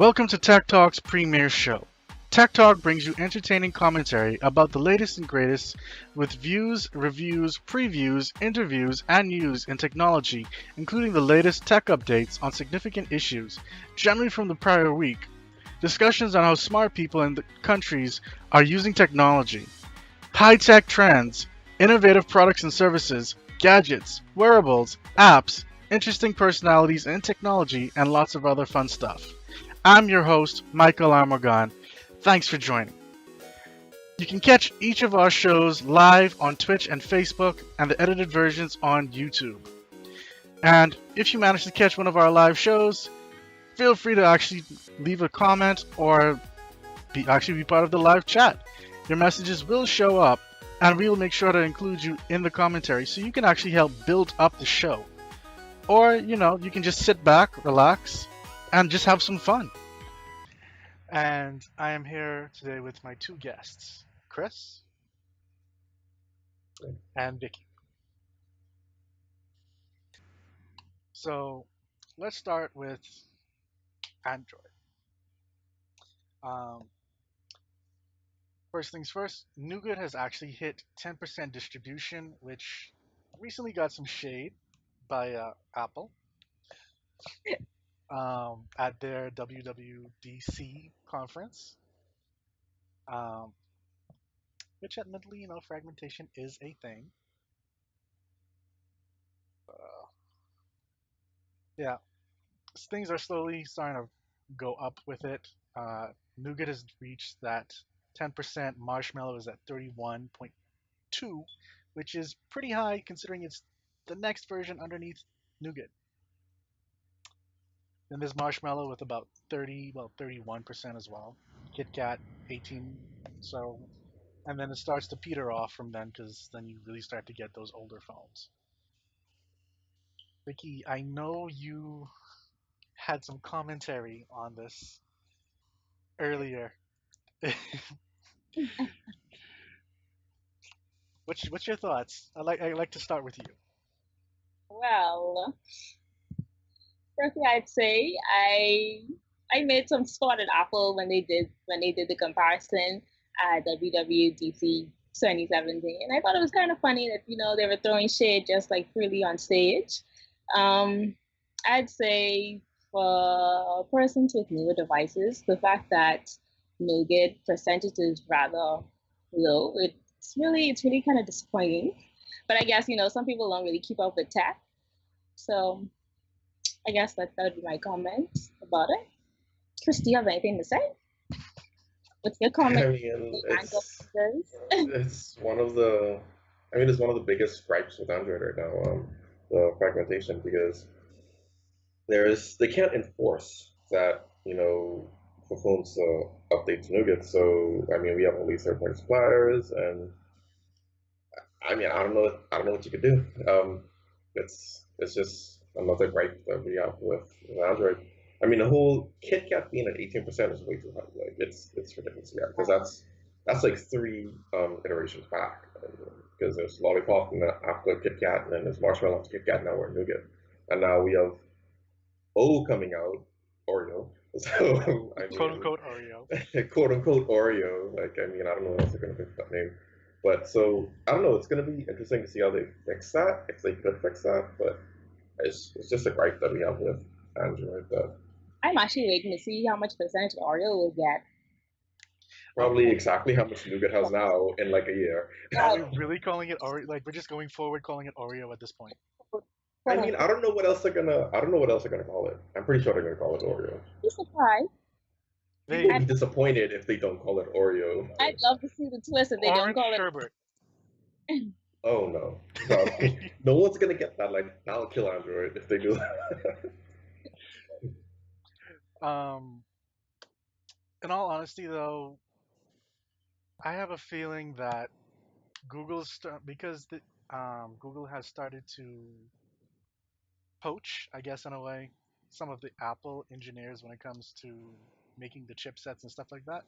Welcome to Tech Talk's premiere show. Tech Talk brings you entertaining commentary about the latest and greatest with views, reviews, previews, interviews, and news in technology, including the latest tech updates on significant issues, generally from the prior week, discussions on how smart people in the countries are using technology, high-tech trends, innovative products and services, gadgets, wearables, apps, interesting personalities in technology, and lots of other fun stuff. I'm your host, Michael Armogan. Thanks for joining. You can catch each of our shows live on Twitch and Facebook, and the edited versions on YouTube. And if you manage to catch one of our live shows, feel free to actually leave a comment or be part of the live chat. Your messages will show up, and we will make sure to include you in the commentary so you can actually help build up the show. Or, you can just sit back, relax, and just have some fun. And I am here today with my two guests, Chris and Vicky. So let's start with Android. Um, First things first, Nougat has actually hit 10% distribution, which recently got some shade by Apple at their WWDC conference. Um, which admittedly, fragmentation is a thing. Uh, yeah, things are slowly starting to go up with it. Nougat has reached that 10%. Marshmallow is at 31.2, which is pretty high considering it's the next version underneath Nougat. Then there's Marshmallow with about 31% as well. KitKat 18. So, and then it starts to peter off from then because then you really start to get those older phones. Vicky, I know you had some commentary on this earlier. What's your thoughts? I like to start with you. Well, firstly, I'd say I made some spot at Apple when they did the comparison at WWDC 2017, and I thought it was kind of funny that they were throwing shade just like freely on stage. Um, I'd say for persons with newer devices, the fact that Nougat percentage is rather low, it's really kind of disappointing. But I guess some people don't really keep up with tech, so I guess that would be my comment about it. Chris, do you have anything to say? What's your I comment mean, on Android users? it's one of the, it's one of the biggest gripes with Android right now, the fragmentation, because they can't enforce that, for phones to update to Nougat. So we have all these third-party suppliers, and I don't know what you could do. It's just another gripe that we have with Android. The whole KitKat being at 18% is way too high. Like it's ridiculous, yeah, because that's like three iterations back. Because there's Lollipop and after KitKat, and then there's Marshmallow after KitKat. Now we're Nougat, and now we have O coming out, Oreo. So Quote unquote Oreo. quote unquote Oreo. I don't know what else they're gonna pick that name. But so I don't know. It's gonna be interesting to see how they fix that, if they could fix that. But it's just a gripe that we have with Android that I'm actually waiting to see how much percentage Oreo will get. probably exactly how much Nougat has now in like a year. Are we really calling it Oreo? Like we're just going forward calling it Oreo at this point. I don't know what else they're gonna. I don't know what else they're gonna call it. I'm pretty sure they're gonna call it Oreo. Be surprised. People They will be disappointed if they don't call it Oreo. I'd love to see the twist if they don't orange call it. sherbet. Oh no, no, no one's gonna get that. Like that'll kill Android if they do that. um, in all honesty, though, I have a feeling that Google has started to poach, I guess, in a way, some of the Apple engineers when it comes to making the chipsets and stuff like that.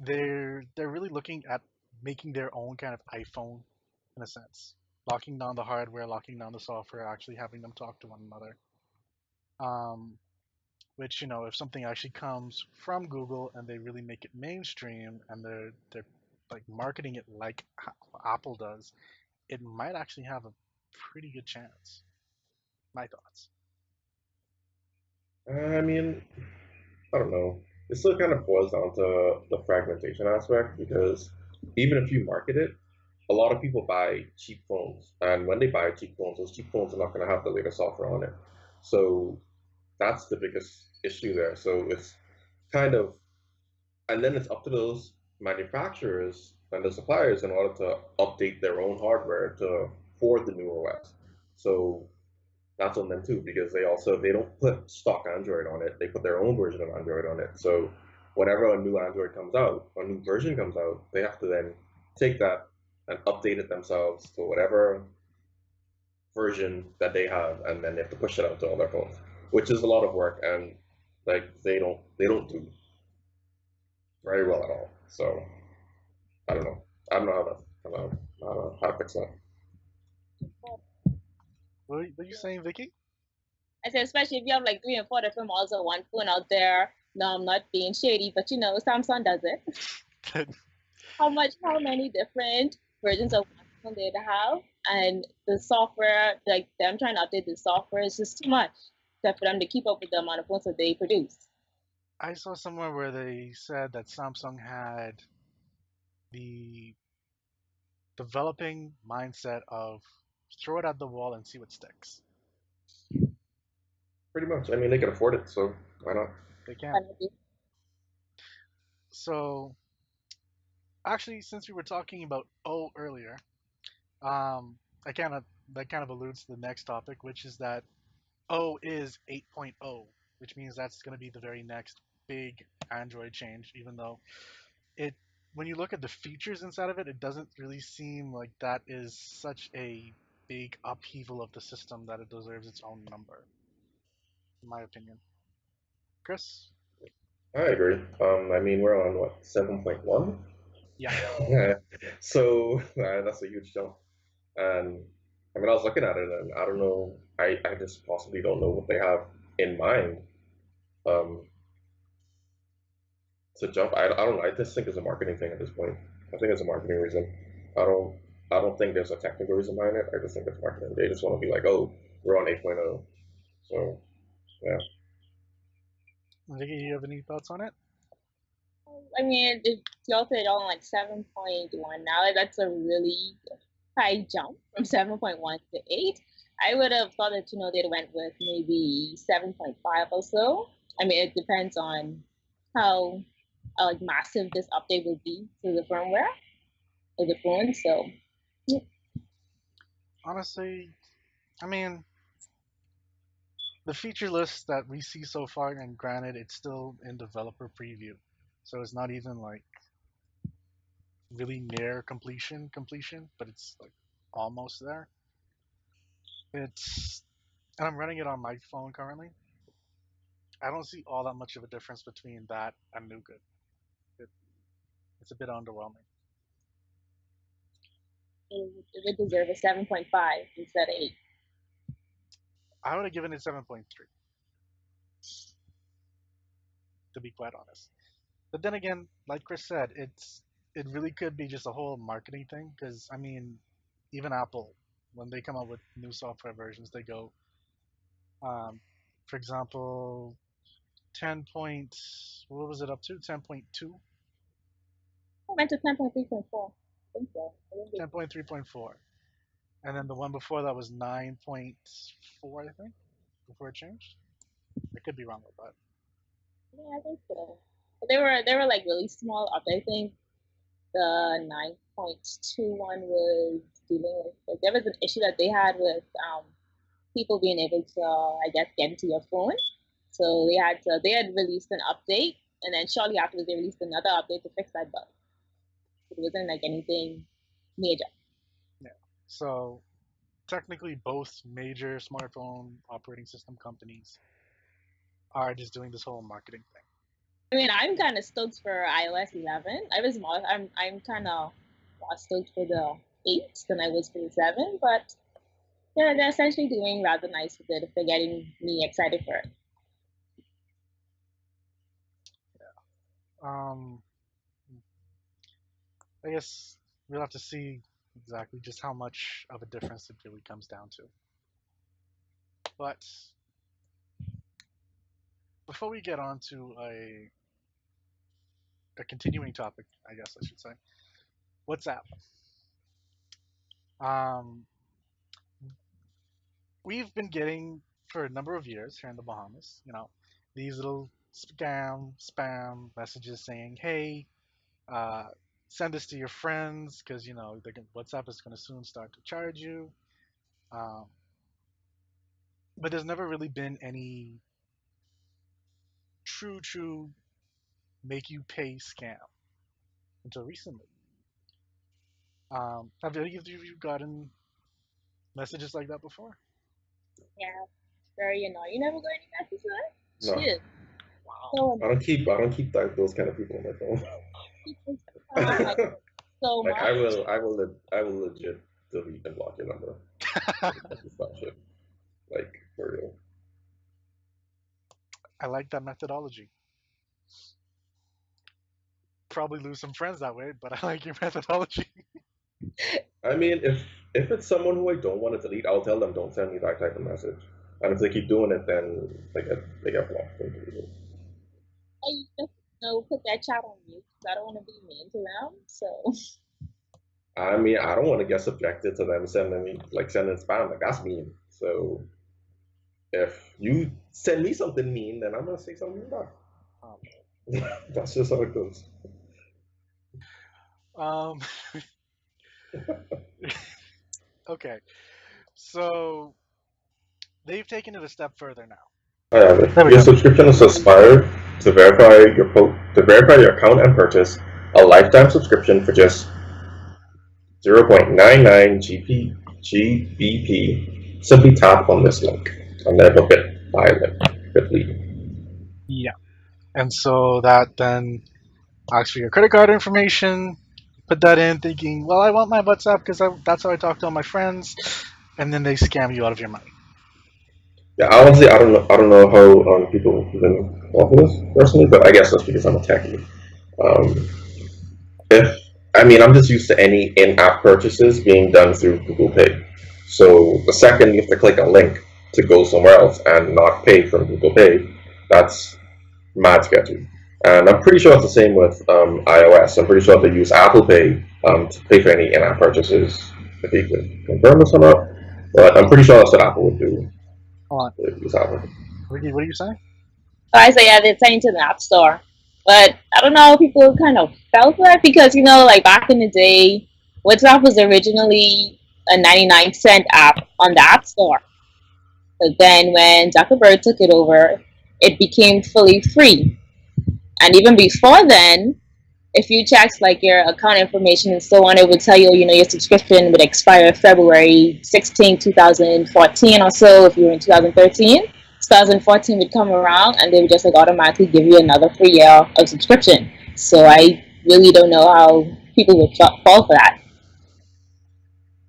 They're really looking at making their own kind of iPhone in a sense, locking down the hardware, locking down the software, actually having them talk to one another. Um, which, if something actually comes from Google and they really make it mainstream and they're like marketing it like Apple does, it might actually have a pretty good chance. My thoughts. I mean, I don't know. It still kind of boils down to the fragmentation aspect because even if you market it, a lot of people buy cheap phones, and when they buy cheap phones, those cheap phones are not going to have the latest software on it. So that's the biggest issue there. So it's kind of, and then it's up to those manufacturers and the suppliers in order to update their own hardware to for the new OS. So that's on them too because they don't put stock Android on it. They put their own version of Android on it. So whenever a new Android comes out, a new version comes out, they have to then take that and update it themselves to whatever version that they have, and then they have to push it out to all their phones, which is a lot of work, and like they don't do very well at all. So I don't know. I don't know how to fix that. What are you saying, Vicky? I said, especially if you have like 3 and 4 different models of one phone out there. No, I'm not being shady, but Samsung does it. How many different versions of one phone they have, and the software, like them trying to update the software, is just too much for them to keep up with the amount of phones that they produce. I saw somewhere where they said that Samsung had the developing mindset of throw it at the wall and see what sticks. Pretty much. I mean, they can afford it, so why not? They can. So, actually, since we were talking about O earlier, I that kind of alludes to the next topic, which is that O is 8.0, which means that's going to be the very next big Android change, even though it when you look at the features inside of it, it doesn't really seem like that is such a big upheaval of the system that it deserves its own number, in my opinion. Chris? I agree. I mean, we're on what 7.1. Yeah. So that's a huge jump. And I mean, I was looking at it, and I don't know. I just possibly don't know what they have in mind um, to jump. I don't know. I just think it's a marketing thing at this point. I think it's a marketing reason. I don't think there's a technical reason behind it. I just think it's marketing. They just want to be like, oh, we're on 8.0. So yeah. Vicky, you have any thoughts on it? I mean, if y'all said on like 7.1 now, that's a really high jump from 7.1 to 8. I would have thought that, they'd went with maybe 7.5 or so. I mean, it depends on how like massive this update will be to the firmware of the phone. So, yeah. Honestly, I mean, the feature list that we see so far, and granted, it's still in developer preview, so it's not even like really near completion, but it's like almost there. It's and I'm running it on my phone currently. I don't see all that much of a difference between that and Nougat. It, it's a bit underwhelming. It would deserve a 7.5 instead of 8. I would have given it 7.3, to be quite honest. But then again, like Chris said, it really could be just a whole marketing thing. Because I mean, even Apple, when they come out with new software versions, they go, um, for example, 10 point, what was it up to? 10.2, I went to 10.3.4. I think so. 10.3.4, and then the one before that was 9.4, I think, before it changed. I could be wrong with that. Yeah, I think so. But they were like really small up. I think the 9.21 was dealing with, like, there was an issue that they had with people being able to, I guess, get into your phone. So they had released an update, and then shortly after they released another update to fix that bug. It wasn't like anything major. Yeah. So technically, both major smartphone operating system companies are just doing this whole marketing thing. I mean, I'm kind of stoked for iOS 11. I'm kind of more stoked for the 8 than I was for the 7, but yeah, they're essentially doing rather nice with it if they're getting me excited for it. Um, I guess we'll have to see exactly just how much of a difference it really comes down to. But before we get on to a continuing topic, I guess I should say, WhatsApp. Um, we've been getting for a number of years here in the Bahamas, these little spam messages saying, "Hey, uh, send this to your friends because WhatsApp is going to soon start to charge you." Um, but there's never really been any true make you pay scam until recently. Have any of you gotten messages like that before? Yeah, very annoying. You never got any messages of that? No, Shit. Wow. So I don't keep those kind of people on my phone. people spam like so Like I much. will, I will, I will legit delete and block your number. It's not shit. Like for real. I like that methodology. Probably lose some friends that way, but I like your methodology. I mean, if it's someone who I don't want to delete, I'll tell them don't send me that type of message. And if they keep doing it, then they get blocked and deleted. I just put that chat on mute because I don't want to be mean to them. So I mean, I don't want to get subjected to them sending spam. Like that's mean. So if you send me something mean, then I'm gonna say something back. Um, That's just how it goes. um, okay, so they've taken it a step further now. I have it. There we Your go. subscription is expired to verify your account and purchase a lifetime subscription for just 0.99 GBP. Simply tap on this link and then a bit by bit.ly. Yeah, and so that then asks for your credit card information. Put that in, thinking, well, I want my WhatsApp because that's how I talk to all my friends, and then they scam you out of your money. Yeah, honestly, I don't know how people even off of this personally, but I guess that's because I'm a techie. Um, if I mean, I'm just used to any in-app purchases being done through Google Pay. So the second you have to click a link to go somewhere else and not pay from Google Pay, that's mad sketchy. And I'm pretty sure it's the same with iOS. I'm pretty sure they use Apple Pay to pay for any in-app purchases. If you can confirm this or not, but I'm pretty sure that's what Apple would do. Hold on, They use Apple. Ricky, what are you saying? I say yeah, they're sending to the App Store. But I don't know, people kind of fell for it because like back in the day, WhatsApp was originally a 99-cent app on the App Store. But then when Zuckerberg took it over, it became fully free. And even before then, if you checked like your account information and so on, it would tell you, your subscription would expire February 16, 2014 or so. If you were in 2013, 2014 would come around and they would just like automatically give you another free year of subscription. So I really don't know how people would fall for that.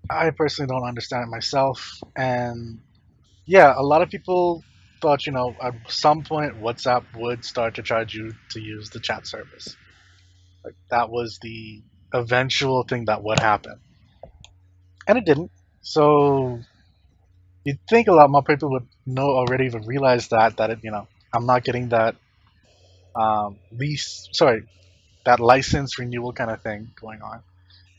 I personally don't understand it myself, and yeah, a lot of people thought, at some point WhatsApp would start to charge you to use the chat service. Like that was the eventual thing that would happen, and it didn't. So you'd think a lot more people would know already, even realize that I'm not getting that that license renewal kind of thing going on.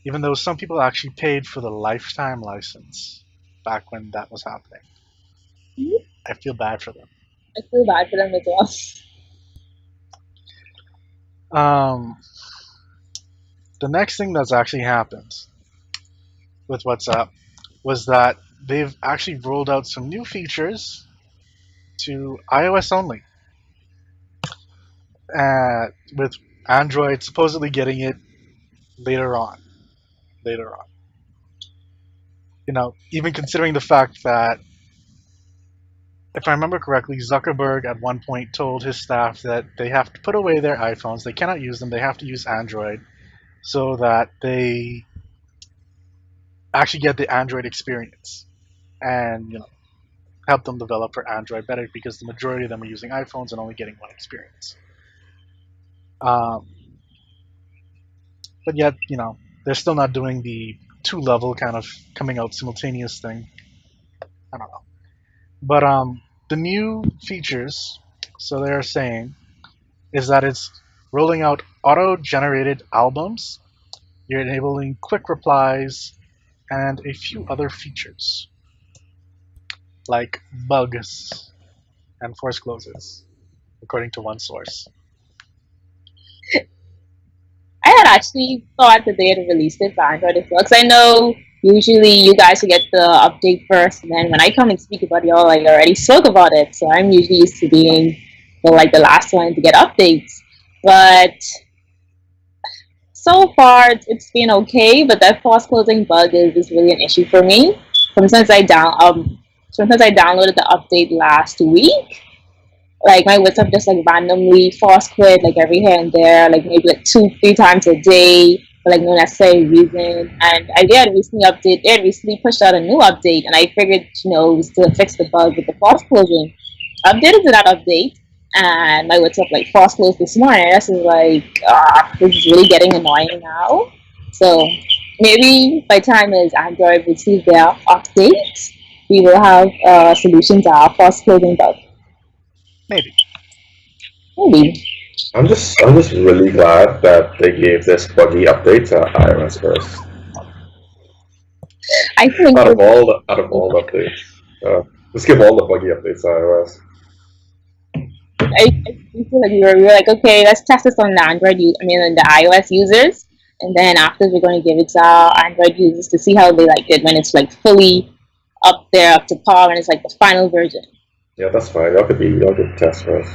Even though some people actually paid for the lifetime license back when that was happening. I feel bad for them. I feel bad for them as well. Um, the next thing that's actually happened with WhatsApp was that they've actually rolled out some new features to iOS only, with Android supposedly getting it later on. Later on, even considering the fact that, if I remember correctly, Zuckerberg at one point told his staff that they have to put away their iPhones, they cannot use them, they have to use Android, so that they actually get the Android experience, and help them develop for Android better because the majority of them are using iPhones and only getting one experience. Um, but yet, they're still not doing the two-level kind of coming out simultaneous thing. I don't know. But the new features, so they're saying, is that it's rolling out auto-generated albums. You're enabling quick replies and a few other features like bugs and force closes, according to one source. I had actually thought that they had released it for Android as well. Because I know usually you guys will get the update first, and then when I come and speak about it, y'all like already spoke about it. So I'm usually used to being the last one to get updates. But so far it's been okay. But that fast closing bug is really an issue for me. From since I downloaded the update last week, like my WhatsApp just like randomly fast quit like every here and there, like maybe like 2-3 times a day for like no necessary reason. And they had recently pushed out a new update, and I figured it was to fix the bug with the fast closing. Updated to that update, and my WhatsApp like fast closed this morning. This is like this is really getting annoying now. So maybe by the time as Android receives their updates, we will have a solution to our fast closing bug. Maybe. Maybe. I'm just really glad that they gave this buggy update to iOS first. I think Out of all the updates, just give all the buggy updates to iOS. I feel like we were like, okay, let's test this on the on the iOS users, and then after we're going to give it to our Android users to see how they like it when it's like fully up there, up to par, and it's like the final version. Yeah, that's fine. Y'all could test first.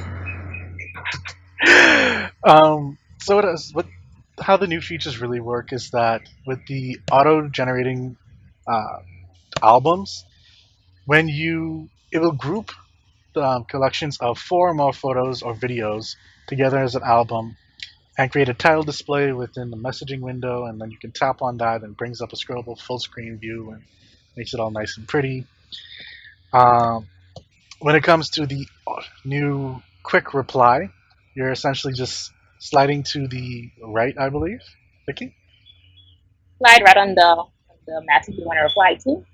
How the new features really work is that with the auto-generating albums, it will group the collections of 4 or more photos or videos together as an album and create a title display within the messaging window, and then you can tap on that and it brings up a scrollable full screen view and makes it all nice and pretty. When it comes to the new quick reply, you're essentially just sliding to the right, I believe. Vicky? Slide right on the message you want to reply to,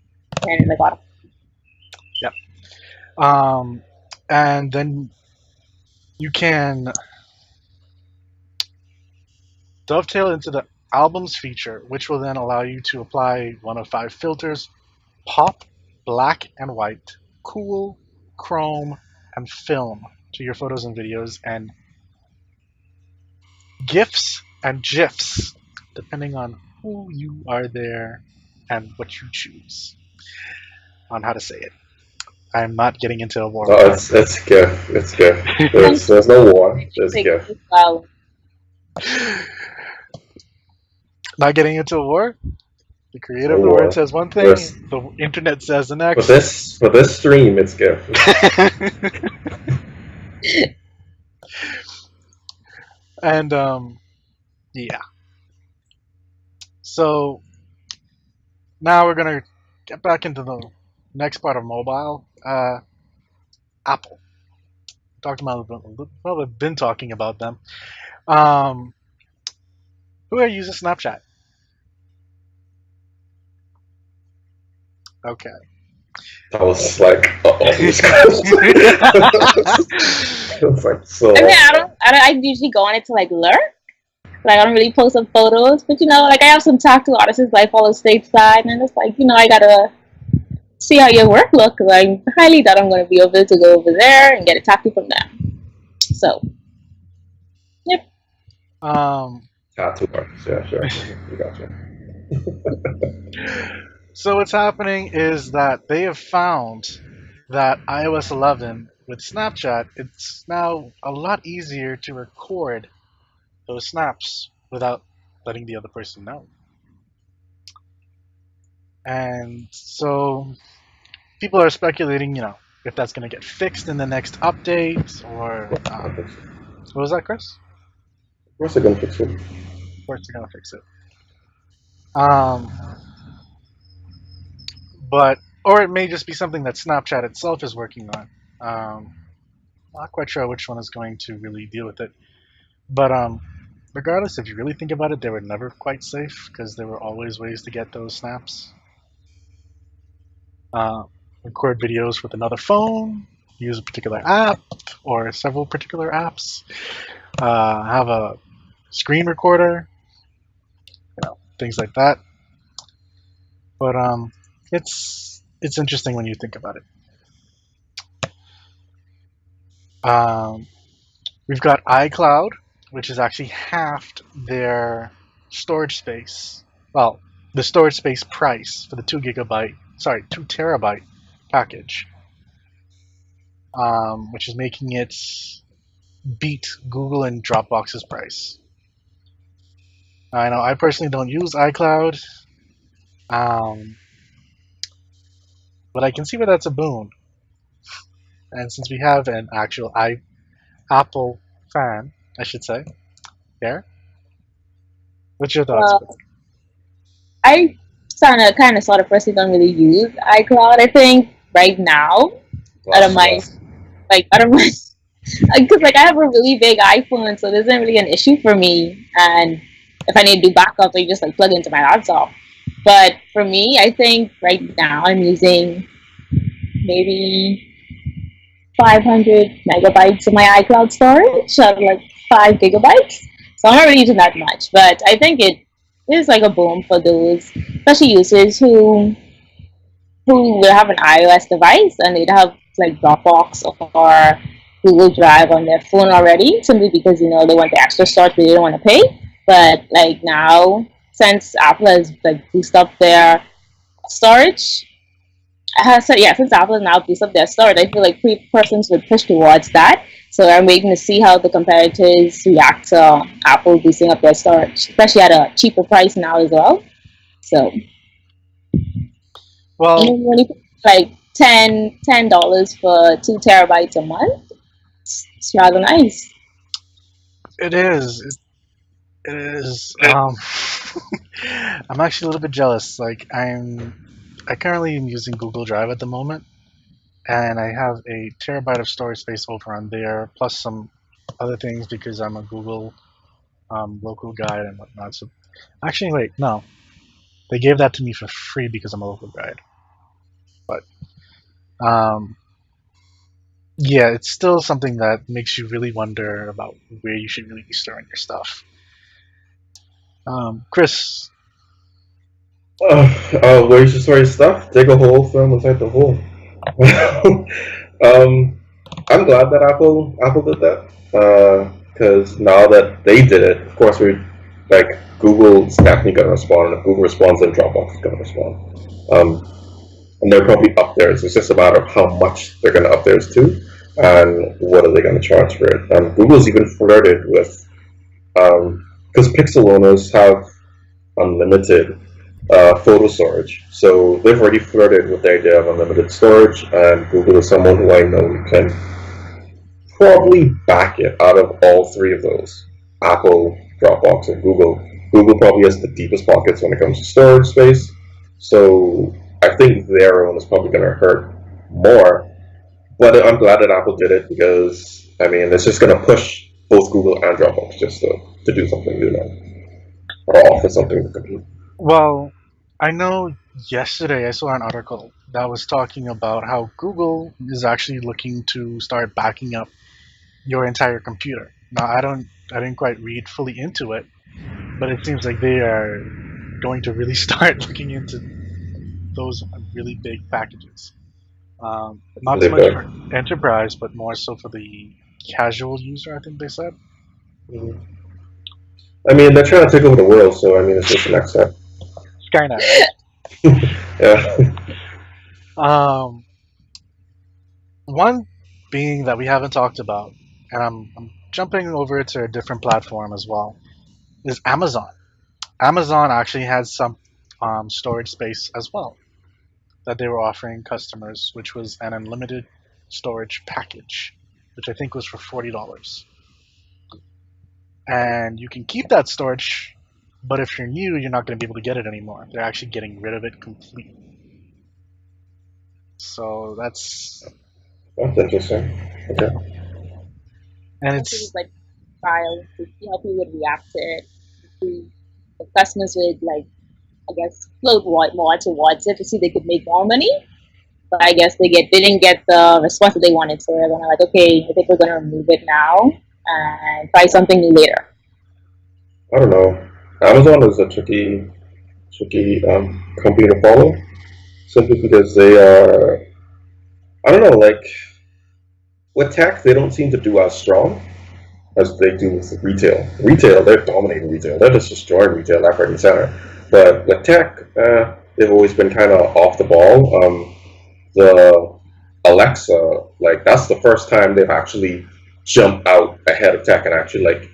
and like auto. Yep. And then you can dovetail into the albums feature, which will then allow you to apply one of 5 filters: pop, black and white, cool, chrome, and film to your photos and videos, and GIFs and GIFs, depending on who you are there and what you choose on how to say it. I'm not getting into a war. No, it's GIF. It's GIF. There's no war. There's GIF. Well, Not getting into a war? The creator of the word says one thing, the internet says the next. For this stream, it's GIF. And yeah. So now we're gonna get back into the next part of mobile. Apple. We've been talking about them. Who here uses Snapchat? Okay. I was like, it's like so. I usually go on it to like lurk. Like I don't really post some photos, but like I have some tattoo artists I follow stateside, and it's like I gotta see how your work look. Cause I highly doubt I'm gonna be able to go over there and get a tattoo from them. So, yep. Tattoo artists, yeah, sure, we gotcha. So what's happening is that they have found that iOS 11 with Snapchat, it's now a lot easier to record those snaps without letting the other person know. And so people are speculating, if that's going to get fixed in the next update, or what was that, Chris? Of course they're going to fix it. Of course they're going to fix it. Or it may just be something that Snapchat itself is working on. Not quite sure which one is going to really deal with it. But regardless, if you really think about it, they were never quite safe because there were always ways to get those snaps. Uh, Record videos with another phone, use a particular app or several particular apps, have a screen recorder, things like that. But it's interesting when you think about it. Um, we've got iCloud, which has actually halved their storage space. Well, the storage space price for the 2 terabyte package, which is making it beat Google and Dropbox's price. I know I personally don't use iCloud, um, but I can see where that's a boon. And since we have an actual Apple fan, I should say, here, what's your thoughts? Well, I kind of sort of person don't really use iCloud. I think right now, out of Last my last. out of my because I have a really big iPhone, so this isn't really an issue for me. And if I need to do backup, I just plug into my laptop. But for me, I think right now I'm using maybe 500 megabytes of my iCloud storage, so 5 gigabytes. So I'm not really using that much, but I think it is like a boom for those, especially users who will have an iOS device and they'd have Dropbox or Google Drive on their phone already, simply because they want the extra storage but they don't want to pay. But now, since Apple has boosted up their storage, since Apple has now boosted up their storage, I feel like persons would push towards that. So I'm waiting to see how the competitors react to Apple boosting up their storage, especially at a cheaper price now as well. So Well, when you pay $10 for 2 terabytes a month, it's rather nice. it is. It is. I'm actually a little bit jealous. I currently am using Google Drive at the moment, and I have a terabyte of storage space over on there, plus some other things because I'm a Google local guide and whatnot. So, actually, wait, no, they gave that to me for free because I'm a local guide. But um, yeah, it's still something that makes you really wonder about where you should really be storing your stuff. Chris, Where you should store your stuff? Dig a hole, throw them inside the hole. um, I'm glad that Apple did that because now that they did it, of course we Google's definitely gonna respond, and if Google responds, then Dropbox is gonna respond. And they're probably up there. So it's just a matter of how much they're gonna up theirs to, and what are they gonna charge for it. And Google's even flirted with because Pixel owners have unlimited photo storage. So they've already flirted with the idea of unlimited storage, and Google is someone who I know can probably back it out of all three of those: Apple, Dropbox, and Google. Google probably has the deepest pockets when it comes to storage space. So I think their own is probably going to hurt more. But I'm glad that Apple did it because, I mean, it's just going to push both Google and Dropbox just to do something new now or offer something to compete. well, I know yesterday I saw an article that was talking about how Google is actually looking to start backing up your entire computer. Now, I didn't quite read fully into it, but it seems like they are going to really start looking into those really big packages. Not so Really much big. for enterprise, but more so for the casual user, I think they said. Mhm. I mean, they're trying to take over the world, so I mean, it's just the next step. Skynet, right? Yeah. Um, One being that we haven't talked about, and I'm jumping over to a different platform as well, is Amazon. Amazon actually has some storage space as well that they were offering customers, which was an unlimited storage package, which I think was for $40. And you can keep that storage, but if you're new, you're not going to be able to get it anymore. They're actually getting rid of it completely. So That's interesting. Okay. and This is it's like trial to see how people would react to it. To see if customers would like, I guess, float more towards it to see if they could make more money. But I guess they didn't get the response that they wanted, so they're gonna like, okay, I think we're gonna remove it now and try something new later. I don't know. Amazon is a tricky company to follow, simply because they are. I don't know. Like with tech, they don't seem to do as strong as they do with retail. Retail, they're dominating retail. They're just destroying retail left, right, and center. But with tech, they've always been kind of off the ball. The Alexa, like that's the first time they've actually jumped out ahead of tech and actually like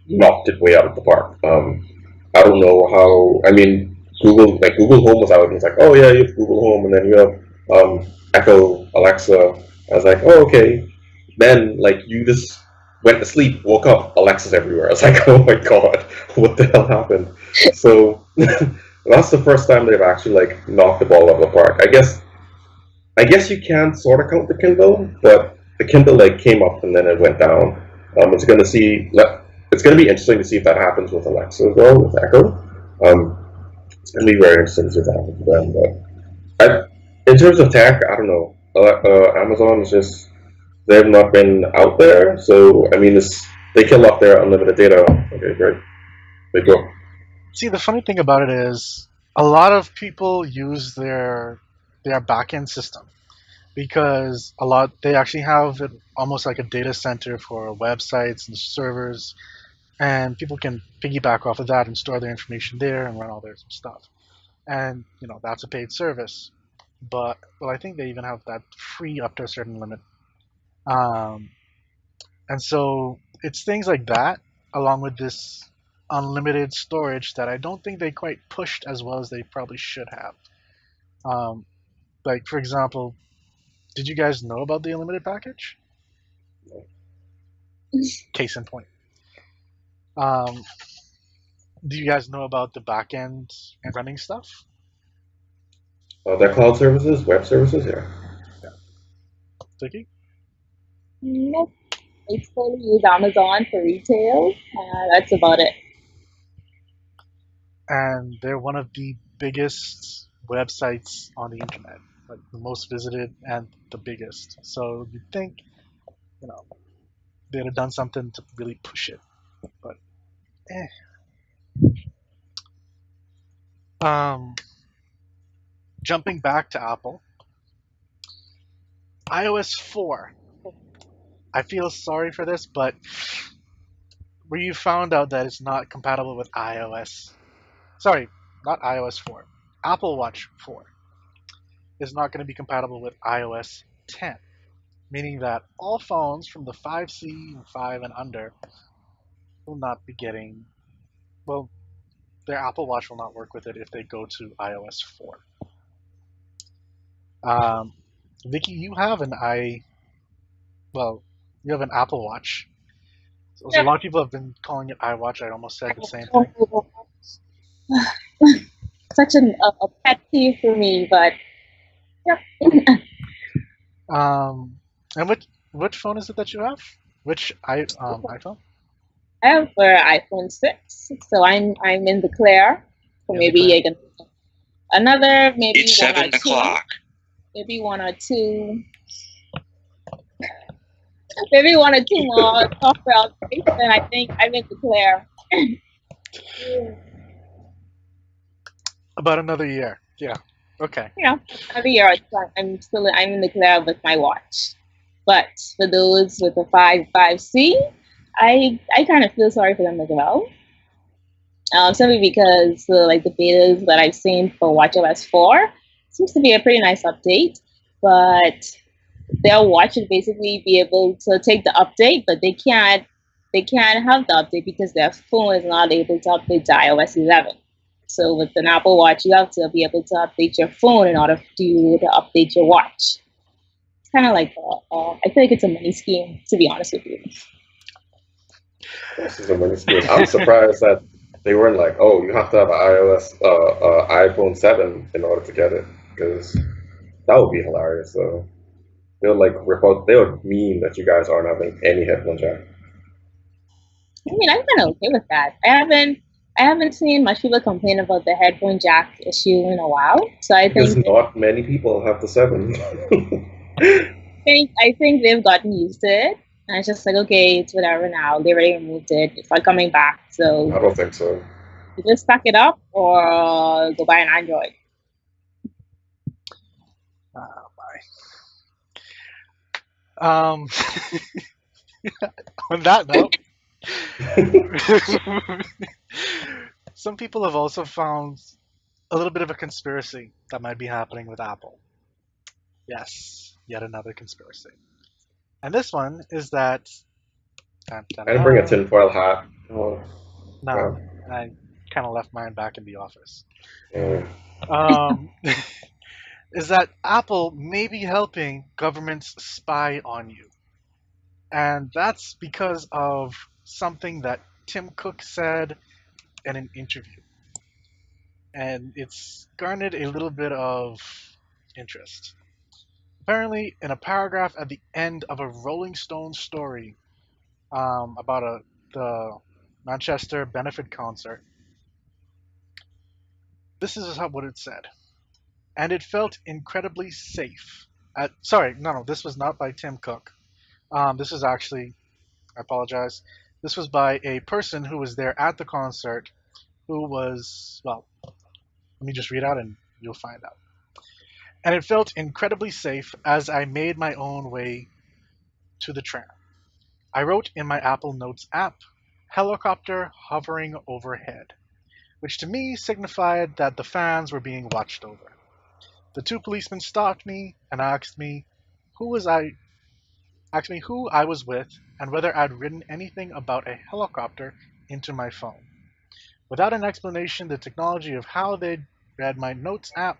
knocked it way out of the park. I don't know how. I mean, Google Home was out, and it's like, oh yeah, you have Google Home, and then you have Echo, Alexa. I was like, oh okay. Then like you just went to sleep, woke up, Alexa's everywhere. I was like, oh my god, what the hell happened? So that's the first time they've actually like knocked the ball out of the park. I guess you can sort of count the Kindle, but the Kindle like came up and then it went down. It's going to see. It's going to be interesting to see if that happens with Alexa as well, with Echo. It's going to be very interesting to see if that happens with them. But in terms of tech, I don't know. Amazon is just they've not been out there, so I mean, they kill off their unlimited data. Okay, great, they go. See, the funny thing about it is, a lot of people use their backend system because they actually have it almost like a data center for websites and servers, and people can piggyback off of that and store their information there and run all their stuff. And that's a paid service. But well, I think they even have that free up to a certain limit. Um, and so it's things like that, along with this unlimited storage that I don't think they quite pushed as well as they probably should have. Um, like for example, did you guys know about the unlimited package? Case in point. Um, do you guys know about the backend and running stuff? Their cloud services, web services, yeah. Yeah. Vicky? Nope. I still use Amazon for retail. That's about it. And they're one of the biggest websites on the internet, like the most visited and the biggest. So you'd think, you know, they'd have done something to really push it, but eh. Jumping back to Apple, iOS 4. I feel sorry for this, but where you found out that it's not compatible with sorry, not iOS 4, Apple Watch 4 is not going to be compatible with iOS 10, meaning that all phones from the 5C and 5 and under will not be getting, well, their Apple Watch will not work with it if they go to iOS 4. Vicky, you have you have an Apple Watch. So a lot of people have been calling it iWatch. I almost said the same thing. Such a pet peeve for me, but yeah. And which phone is it that you have? Which iPhone? I have iPhone 6, so I'm in the clear. So maybe I can another maybe it's 7 o'clock. Maybe one or two. Maybe one or two more software updates, and I think I'm in the clear. About another year. Yeah. Okay. Another year. I'm in the clear with my watch. But for those with the 5C, I kind of feel sorry for them as well. Simply because the betas that I've seen for WatchOS 4 seems to be a pretty nice update, but their watch should basically be able to take the update, but they can't have the update because their phone is not able to update to iOS 11. So with an Apple Watch, you have to be able to update your phone in order for you to update your watch. It's kind of like I feel like it's a money scheme, to be honest with you. This is a money scheme. I'm surprised that they weren't like, oh, you have to have an iPhone 7 in order to get it, because that would be hilarious. So they would rip out. They would mean that you guys aren't having any headphone jack. I mean, I'm kind of okay with that. I haven't seen much people complain about the headphone jack issue in a while. So I Because think not many people have the 7. I think they've gotten used to it. And it's just like, okay, it's whatever now. They already removed it. It's not coming back. So I don't think so. you just suck it up or go buy an Android. Um, on that note, some people have also found a little bit of a conspiracy that might be happening with Apple. Yes, yet another conspiracy. And this one is that. Dun, dun, I didn't bring a dun. tinfoil hat. Oh, No, well, I kind of left mine back in the office. yeah. Um, is that Apple may be helping governments spy on you. And that's because of something that Tim Cook said in an interview. And it's garnered a little bit of interest. Apparently, in a paragraph at the end of a Rolling Stone story about the Manchester benefit concert, this is what it said. And it felt incredibly safe. Sorry, no, this was not by Tim Cook. This is actually, I apologize. This was by a person who was there at the concert who was, well, let me just read out and you'll find out. And it felt incredibly safe as I made my own way to the tram. I wrote in my Apple Notes app, helicopter hovering overhead, which to me signified that the fans were being watched over. The two policemen stopped me and who asked me who I was with and whether I'd written anything about a helicopter into my phone. Without an explanation, the technology of how they'd read my notes app,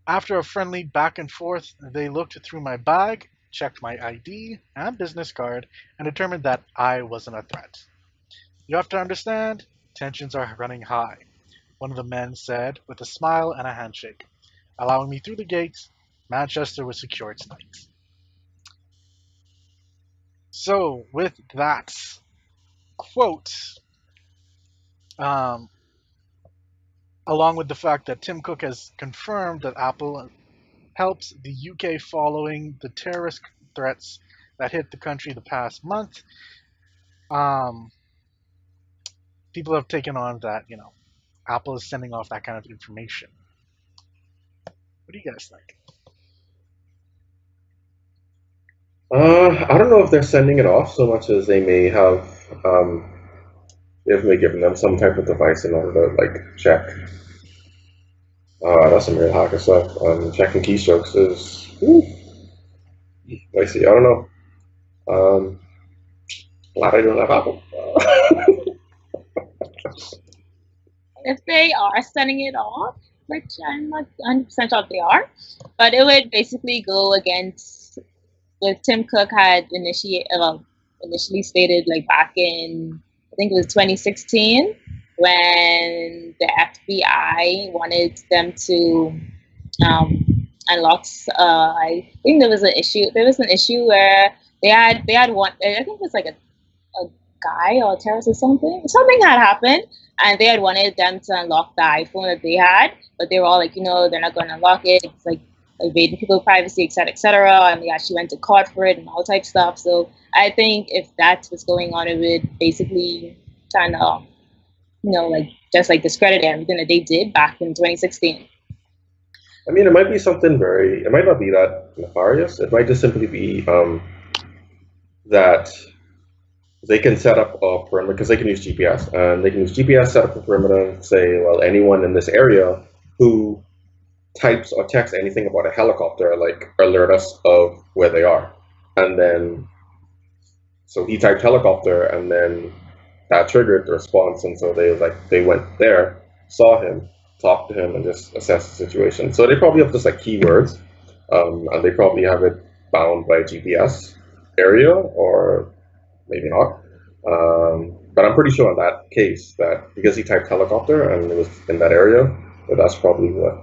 after a friendly back and forth, they looked through my bag, checked my ID and business card, and determined that I wasn't a threat. You have to understand, tensions are running high, one of the men said with a smile and a handshake. Allowing me through the gates, Manchester was secure tonight. So, with that quote, um, along with the fact that Tim Cook has confirmed that Apple helps the UK following the terrorist threats that hit the country the past month, um, people have taken on that, Apple is sending off that kind of information. What do you guys think? I don't know if they're sending it off so much as they may have, if may given them some type of device in order to like check. That's some real hacker stuff. Checking keystrokes is dicey. I don't know. Glad I don't have Apple. If they are sending it off, which I'm not 100% sure if they are, but it would basically go against what Tim Cook had initially stated, like back in, I think it was 2016, when the FBI wanted them to unlock. I think there was an issue. There was an issue where they had one. I think it was like a guy or a terrorist or something. Something had happened, and they had wanted them to unlock the iPhone that they had, but they were all like, they're not going to unlock it. It's like invading people's privacy, et cetera, et cetera. And they actually went to court for it and all type of stuff. So I think if that's what's going on, it would basically kind of, like just like discredit everything that they did back in 2016. I mean, it might be something very. It might not be that nefarious. It might just simply be that they can set up a perimeter because they can use GPS, and they can use GPS, set up a perimeter, and say, well, anyone in this area who types or texts anything about a helicopter, like alert us of where they are. And then, so he typed helicopter, and then that triggered the response, and so they went there, saw him, talked to him, and just assessed the situation. So they probably have just like keywords, and they probably have it bound by GPS area, or maybe not. But I'm pretty sure in that case that because he typed helicopter and it was in that area, that's probably what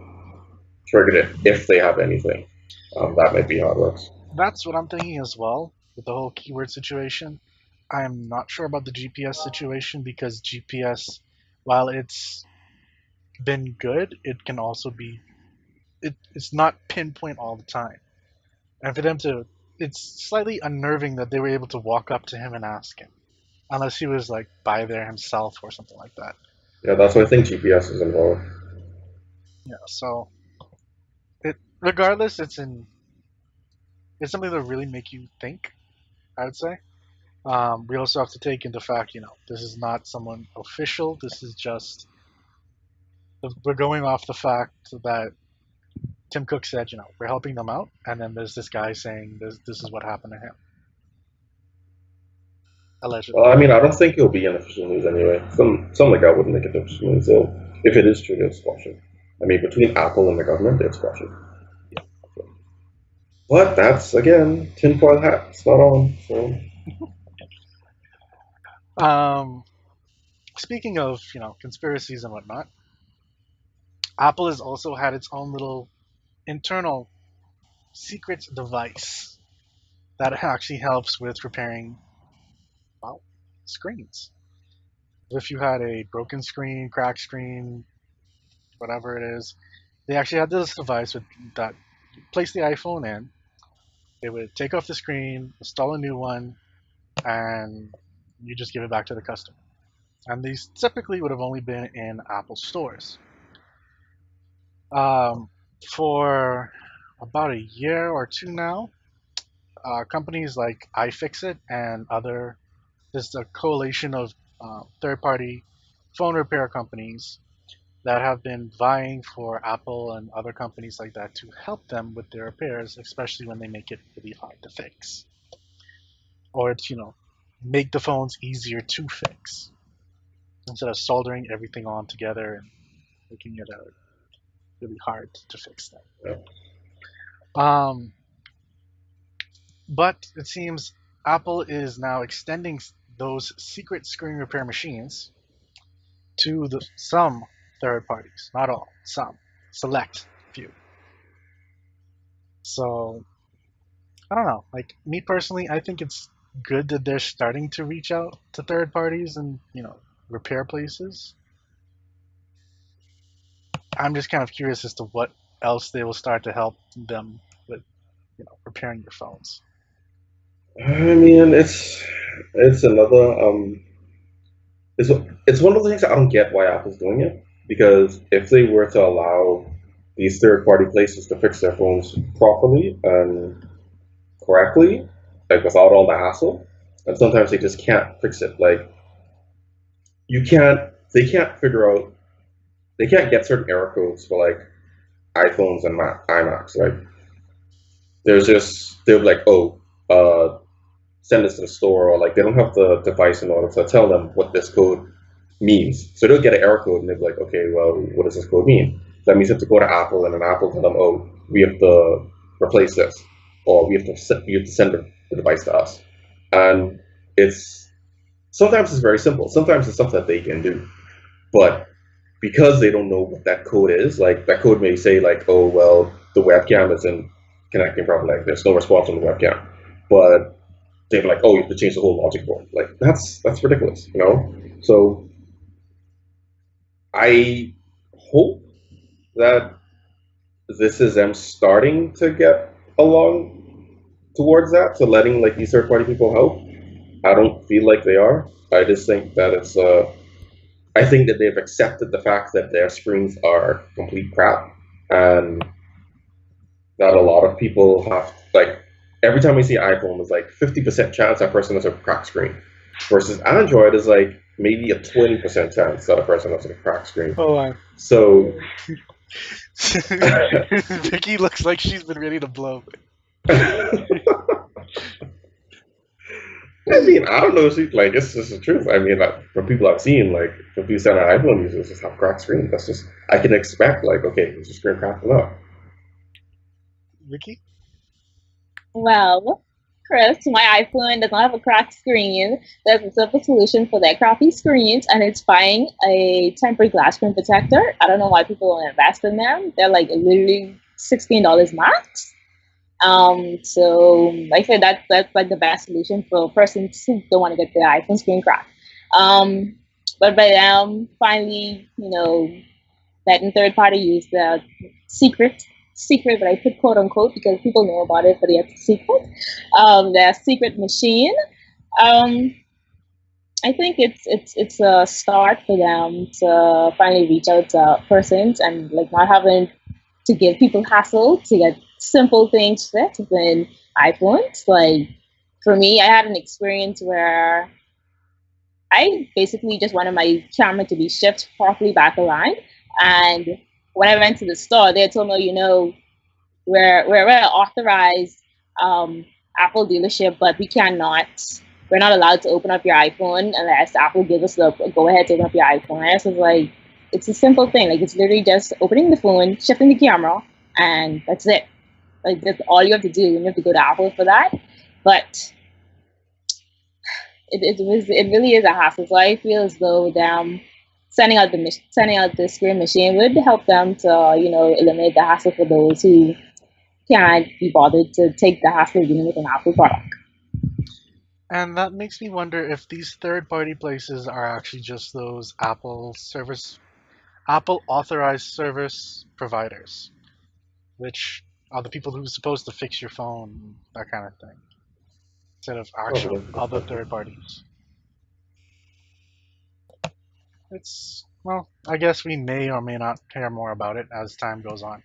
triggered it. If they have anything, that might be how it works. That's what I'm thinking as well with the whole keyword situation. I'm not sure about the GPS situation because GPS, while it's been good, it can also be it's not pinpoint all the time. And for them to, it's slightly unnerving that they were able to walk up to him and ask him, unless he was like by there himself or something like that. Yeah, that's why I think GPS is involved. Yeah, so it regardless, it's something that really make you think. I would say. We also have to take into fact, this is not someone official. This is just we're going off the fact that Tim Cook said, we're helping them out, and then there's this guy saying this is what happened to him, allegedly. Well, I mean, I don't think it'll be in official news anyway. Some like that wouldn't make it official news. So if it is true, they'll squash it. I mean, between Apple and the government, they'll squash it. Yeah. But that's again tinfoil hat. It's not on. So Speaking of conspiracies and whatnot, Apple has also had its own little internal secret device that actually helps with repairing, well, screens. If you had a broken screen, cracked screen, whatever it is, they actually had this device that place the iPhone in. They would take off the screen, install a new one, and you just give it back to the customer. And these typically would have only been in Apple stores. For about a year or two now, companies like iFixit and there's a coalition of third-party phone repair companies that have been vying for Apple and other companies like that to help them with their repairs, especially when they make it really hard to fix. Or to, make the phones easier to fix instead of soldering everything on together and making it really hard to fix them. yeah. But it seems Apple is now extending those secret screen repair machines to some third parties, not all, some, select few. So I don't know. Like me personally, I think it's good that they're starting to reach out to third parties and repair places. I'm just kind of curious as to what else they will start to help them with, repairing your phones. I mean, it's another it's one of the things I don't get why Apple's doing it, because if they were to allow these third-party places to fix their phones properly and correctly, like without all the hassle, and sometimes they just can't fix it. Like they can't figure out, they can't get certain error codes for like iPhones and iMacs. Like they'll be like, oh, send this to the store, or like they don't have the device in order to tell them what this code means. So they'll get an error code and they'll be like, okay, well, what does this code mean? That means you have to go to Apple and then Apple tell them, oh, we have to replace this, or you have to send the device to us. And sometimes it's very simple. Sometimes it's something that they can do, but because they don't know what that code is, like that code may say like, oh, well, the webcam isn't connecting properly. Like, there's no response on the webcam, but they're like, oh, you have to change the whole logic board. Like that's ridiculous, So I hope that this is them starting to get along towards that, to letting like these third party people help. I don't feel like they are. I just think that it's I think that they've accepted the fact that their screens are complete crap, and that a lot of people have, like, every time we see iPhone, it's like 50% chance that person has a cracked screen, versus Android is like maybe a 20% chance that a person has a cracked screen. Oh, wow. So Vicky looks like she's been ready to blow. I mean, I don't know. Like, it's just the truth. I mean, like, from people I've seen, like, from people saying that iPhone users just have cracked screen. That's just, I can expect, like, okay, is your screen cracked enough? Vicky? Well, Chris, my iPhone does not have a cracked screen. There's a simple solution for their crappy screens, and it's buying a tempered glass screen protector. I don't know why people don't invest in them. They're like literally $16 max. So I feel that's like the best solution for persons who don't want to get their iPhone screen cracked. Um, but by finally, letting third party use the secret, but I put quote unquote because people know about it, but it's secret. Their secret machine. Um, I think it's a start for them to finally reach out to persons and like not having to give people hassle to get simple things fixed within iPhones. Like for me, I had an experience where I basically just wanted my camera to be shifted properly back aligned. And when I went to the store, they told me, we're an authorized Apple dealership, but we're not allowed to open up your iPhone unless Apple gives us the go ahead to open up your iPhone. And so it's like, it's a simple thing. Like it's literally just opening the phone, shifting the camera, and that's it. Like that's all you have to do. You don't have to go to Apple for that. But it really is a hassle. So I feel as though them sending out the screen machine would help them to eliminate the hassle for those who can't be bothered to take the hassle of dealing with an Apple product. And that makes me wonder if these third-party places are actually just those Apple authorized service providers, which are the people who are supposed to fix your phone, that kind of thing, instead of actual other third parties. Well, I guess we may or may not hear more about it as time goes on.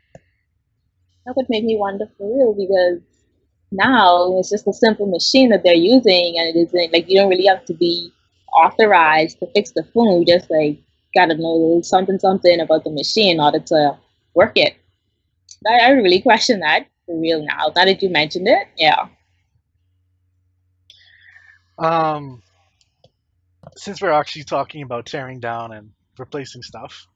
That would make me wonder for real because now it's just a simple machine that they're using and it isn't like you don't really have to be authorized to fix the phone. You just like gotta know something about the machine in order to work it. I really question that for real now that you mentioned it. Yeah. Since we're actually talking about tearing down and replacing stuff,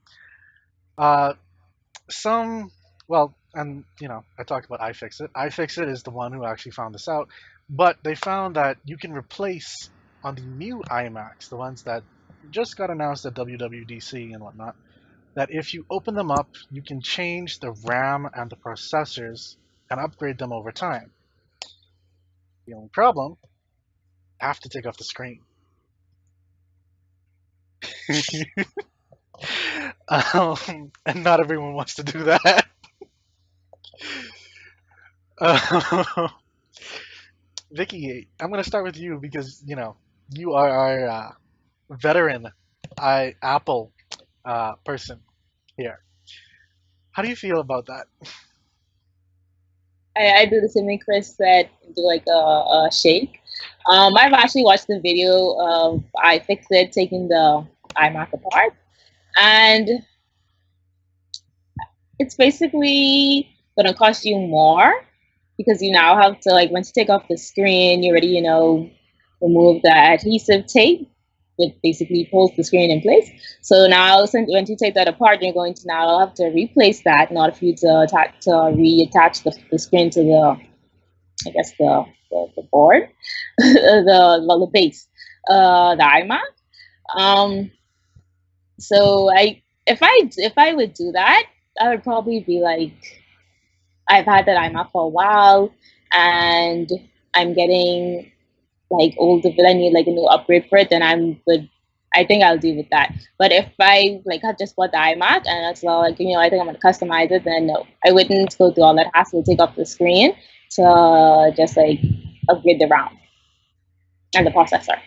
some well, and I talked about iFixit. iFixit is the one who actually found this out, but they found that you can replace on the new iMacs, the ones that just got announced at WWDC and whatnot, that if you open them up, you can change the RAM and the processors and upgrade them over time. The only problem, I have to take off the screen. And not everyone wants to do that. Vicky, I'm going to start with you because you are our veteran Apple person here. How do you feel about that? I do the same thing Chris said, do like a shake. I've actually watched the video of iFixit taking the iMac apart, and it's basically gonna cost you more because you now have to like once you take off the screen, you already remove the adhesive tape, which basically pulls the screen in place. So now, since when you take that apart, you're going to now have to replace that in order for you to reattach the screen to I guess the board, the base, the iMac. So if I would do that, I would probably be like, I've had that iMac for a while, and I'm getting like older, but I need like a new upgrade for it, then I think I'll deal with that. But if I like had just bought the iMac and that's well, like I think I'm gonna customize it, then no, I wouldn't go through all that hassle to take off the screen to just like upgrade the RAM and the processor.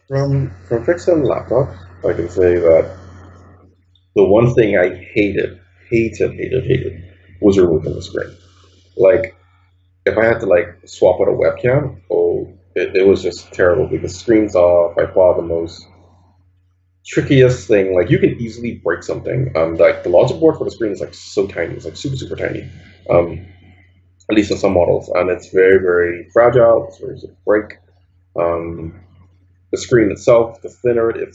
From fixing laptops, I can say that the one thing I hated was removing the screen. Like, if I had to like swap out a webcam, it was just terrible because the screen's off by far the most trickiest thing. Like, you can easily break something. Like the logic board for the screen is like so tiny. It's like super tiny. At least in some models, and it's very fragile. It's very easy to break. The screen itself, the thinner it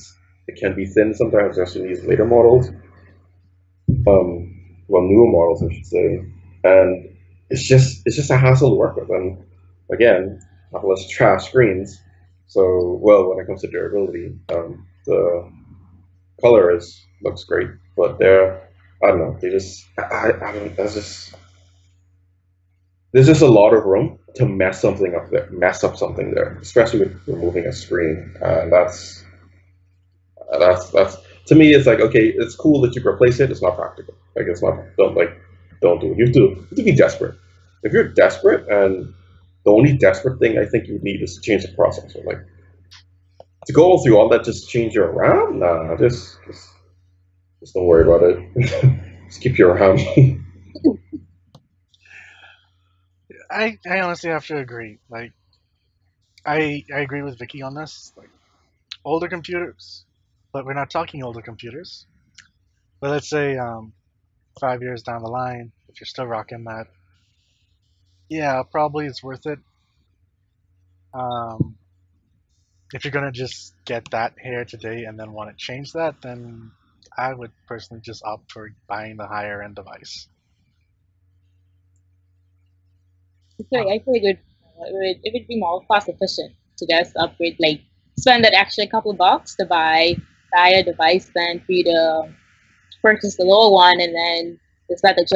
can be thin sometimes, especially in these later models. Well, newer models, I should say, and it's just a hassle to work with. And again, Apple has trash screens, so well, when it comes to durability, the color looks great, but they're I don't know. They just I don't. That's just there's just a lot of room to mess something up there, mess up something there, especially with removing a screen. And that's to me, it's like okay, it's cool that you replace it. It's not practical. Like it's not don't do it. You have to be desperate. If you're desperate, and the only desperate thing I think you need is to change the processor. Like to go through all that, just change your RAM. Nah, just don't worry about it. Just keep your RAM. I honestly have to agree. Like, I agree with Vicky on this. Like, older computers, but we're not talking older computers. But let's say 5 years down the line, if you're still rocking that, yeah, probably it's worth it. Um, if you're gonna just get that here today and then want to change that, then I would personally just opt for buying the higher end device. So I feel it would be more cost efficient to just upgrade, like spend that extra couple bucks to buy the higher device than for you to purchase the lower one and then decide that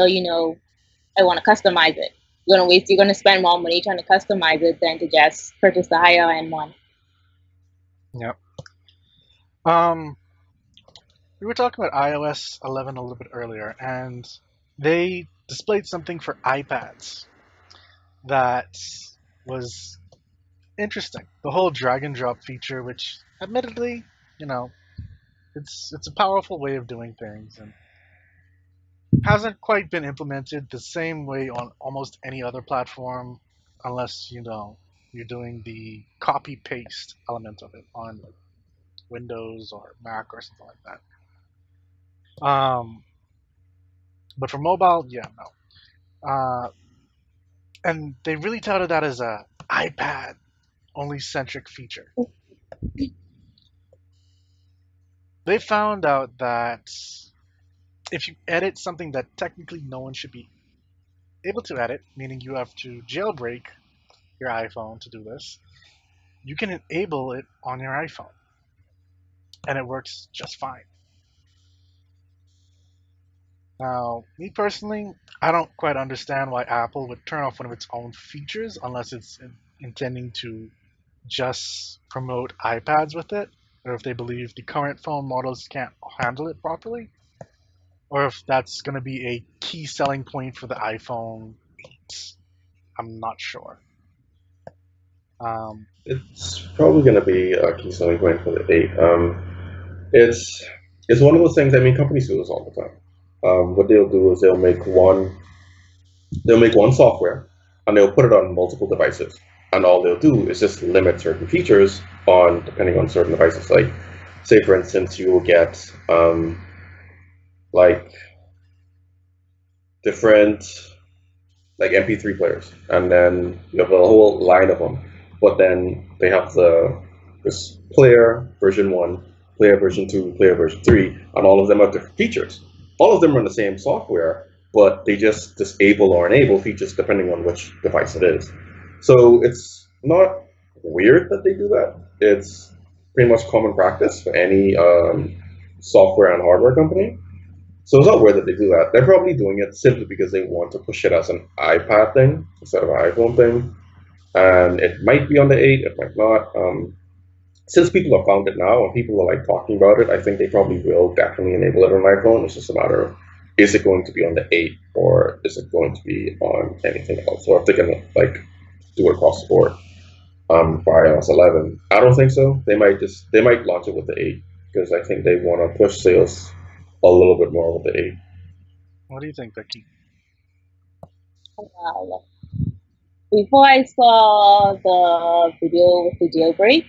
I want to customize it. You're gonna spend more money trying to customize it than to just purchase the higher end one. Yep. Um, we were talking about iOS 11 a little bit earlier, and they displayed something for iPads that was interesting. The whole drag and drop feature, which admittedly, you know, it's a powerful way of doing things and hasn't quite been implemented the same way on almost any other platform, unless you're doing the copy paste element of it on like Windows or Mac or something like that. But for mobile, yeah, no. And they really touted that as a iPad only centric feature. They found out that if you edit something that technically no one should be able to edit, meaning you have to jailbreak your iPhone to do this, you can enable it on your iPhone, and it works just fine. Now, me personally, I don't quite understand why Apple would turn off one of its own features unless it's intending to just promote iPads with it, or if they believe the current phone models can't handle it properly, or if that's going to be a key selling point for the iPhone 8. I'm not sure. Um, It's probably going to be a key selling point for the 8. It's it's one of those things. I mean, companies do this all the time. What they'll do is they'll make one software and they'll put it on multiple devices, and all they'll do is just limit certain features on depending on certain devices. Like, say for instance, you will get like different like MP3 players, and then you have a whole line of them. But then they have this player version one, player version two, player version three, and all of them have different features. All of them run the same software, but they just disable or enable features depending on which device it is. So it's not weird that they do that. It's pretty much common practice for any software and hardware company. So it's not weird that they do that. They're probably doing it simply because they want to push it as an iPad thing instead of an iPhone thing. And it might be on the 8, it might not. Since people have found it now and people are like talking about it, I think they probably will definitely enable it on iPhone. It's just a matter of is it going to be on the 8 or is it going to be on anything else? Or if they're gonna like do it across the board for iOS 11. I don't think so. They might launch it with the 8 because I think they want to push sales a little bit more with the 8. what do you think, Becky? Wow. Before I saw the video with the jailbreak,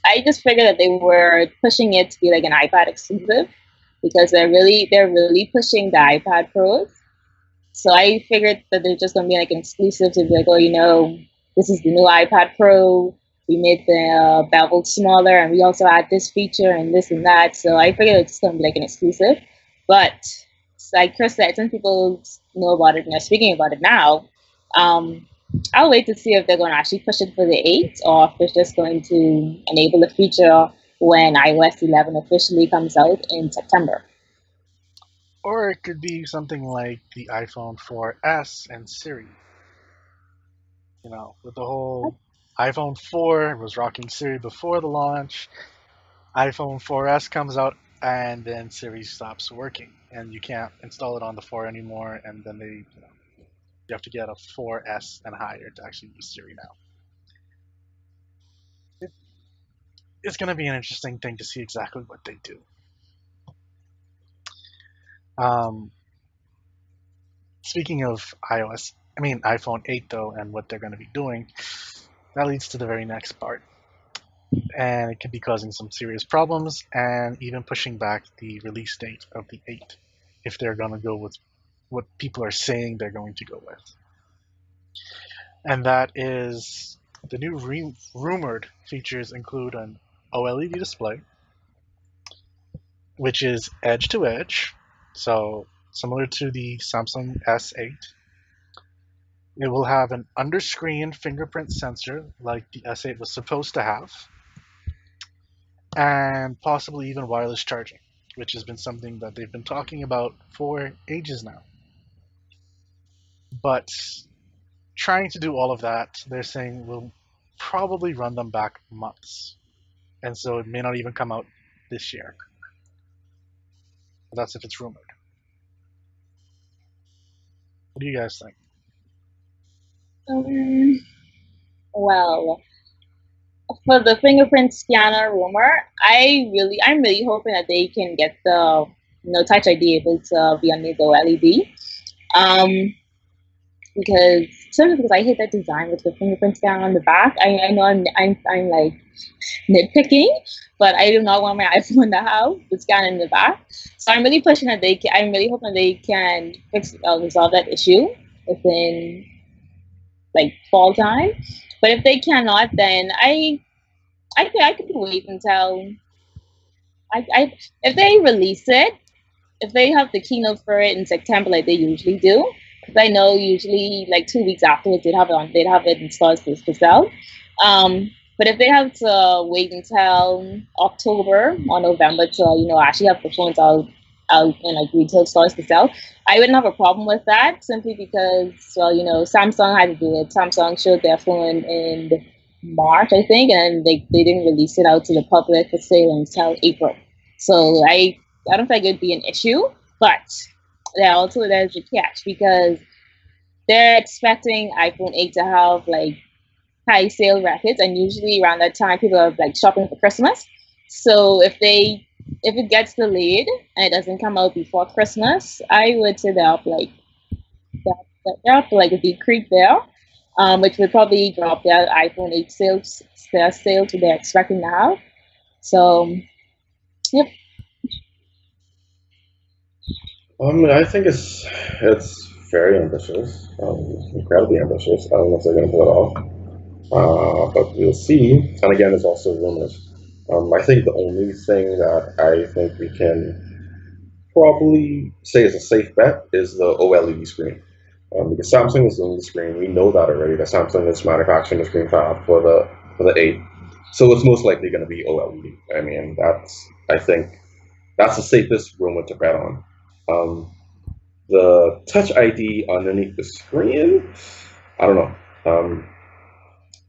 I just figured that they were pushing it to be like an iPad exclusive because they're really pushing the iPad Pros. So I figured that they're just gonna be like an exclusive to be like, oh, this is the new iPad Pro. We made the bevel smaller, and we also add this feature and this and that. So I figured it's gonna be like an exclusive. But like Chris said, since people know about it and are speaking about it now, I'll wait to see if they're going to actually push it for the 8 or if they're just going to enable the feature when iOS 11 officially comes out in September. Or it could be something like the iPhone 4S and Siri. You know, with the whole iPhone 4 was rocking Siri before the launch. iPhone 4S comes out and then Siri stops working, and you can't install it on the 4 anymore. And then you have to get a 4S and higher to actually use Siri now. It's going to be an interesting thing to see exactly what they do. Speaking of iPhone 8 though, and what they're going to be doing, that leads to the very next part. And it could be causing some serious problems and even pushing back the release date of the 8 if they're going to go with what people are saying they're going to go with. And that is the new rumored features include an OLED display, which is edge to edge, so similar to the Samsung S8. It will have an under-screen fingerprint sensor like the S8 was supposed to have, and possibly even wireless charging, which has been something that they've been talking about for ages now. But trying to do all of that, they're saying will probably run them back months. And so it may not even come out this year. That's if it's rumored. What do you guys think? Well, for the fingerprint scanner rumor, I'm really hoping that they can get the Touch ID able to be under the LED. Because simply because I hate that design with the fingerprint scanner on the back. I know I'm like nitpicking, but I do not want my iPhone to have the scanner in the back. So I'm really pushing that I'm really hoping they can resolve that issue within like fall time. But if they cannot, then I could wait until if they release it, if they have the keynote for it in September like they usually do. Because I know usually like 2 weeks afterwards they'd have it installed for sale. But if they have to wait until October or November to actually have the phones out in like retail stores to sell, I wouldn't have a problem with that, simply because Samsung had to do it. Samsung showed their phone in March, I think, and they didn't release it out to the public for sale until April. So I don't think it would be an issue, but there's a catch, because they're expecting iPhone 8 to have like high sale records, and usually around that time people are like shopping for Christmas. So if it gets delayed and it doesn't come out before Christmas, I would say they're up like a big creek there, which would probably drop their iPhone 8 sales to they're expecting to have. So, yep. I think it's very ambitious, incredibly ambitious. I don't know if they're going to pull it off, but we'll see. And again, it's also rumors. I think the only thing that I think we can probably say is a safe bet is the OLED screen. Because Samsung is doing the screen, we know that already. That Samsung is manufacturing the screen fab for the 8, so it's most likely going to be OLED. I mean, I think that's the safest rumor to bet on. The Touch ID underneath the screen, I don't know.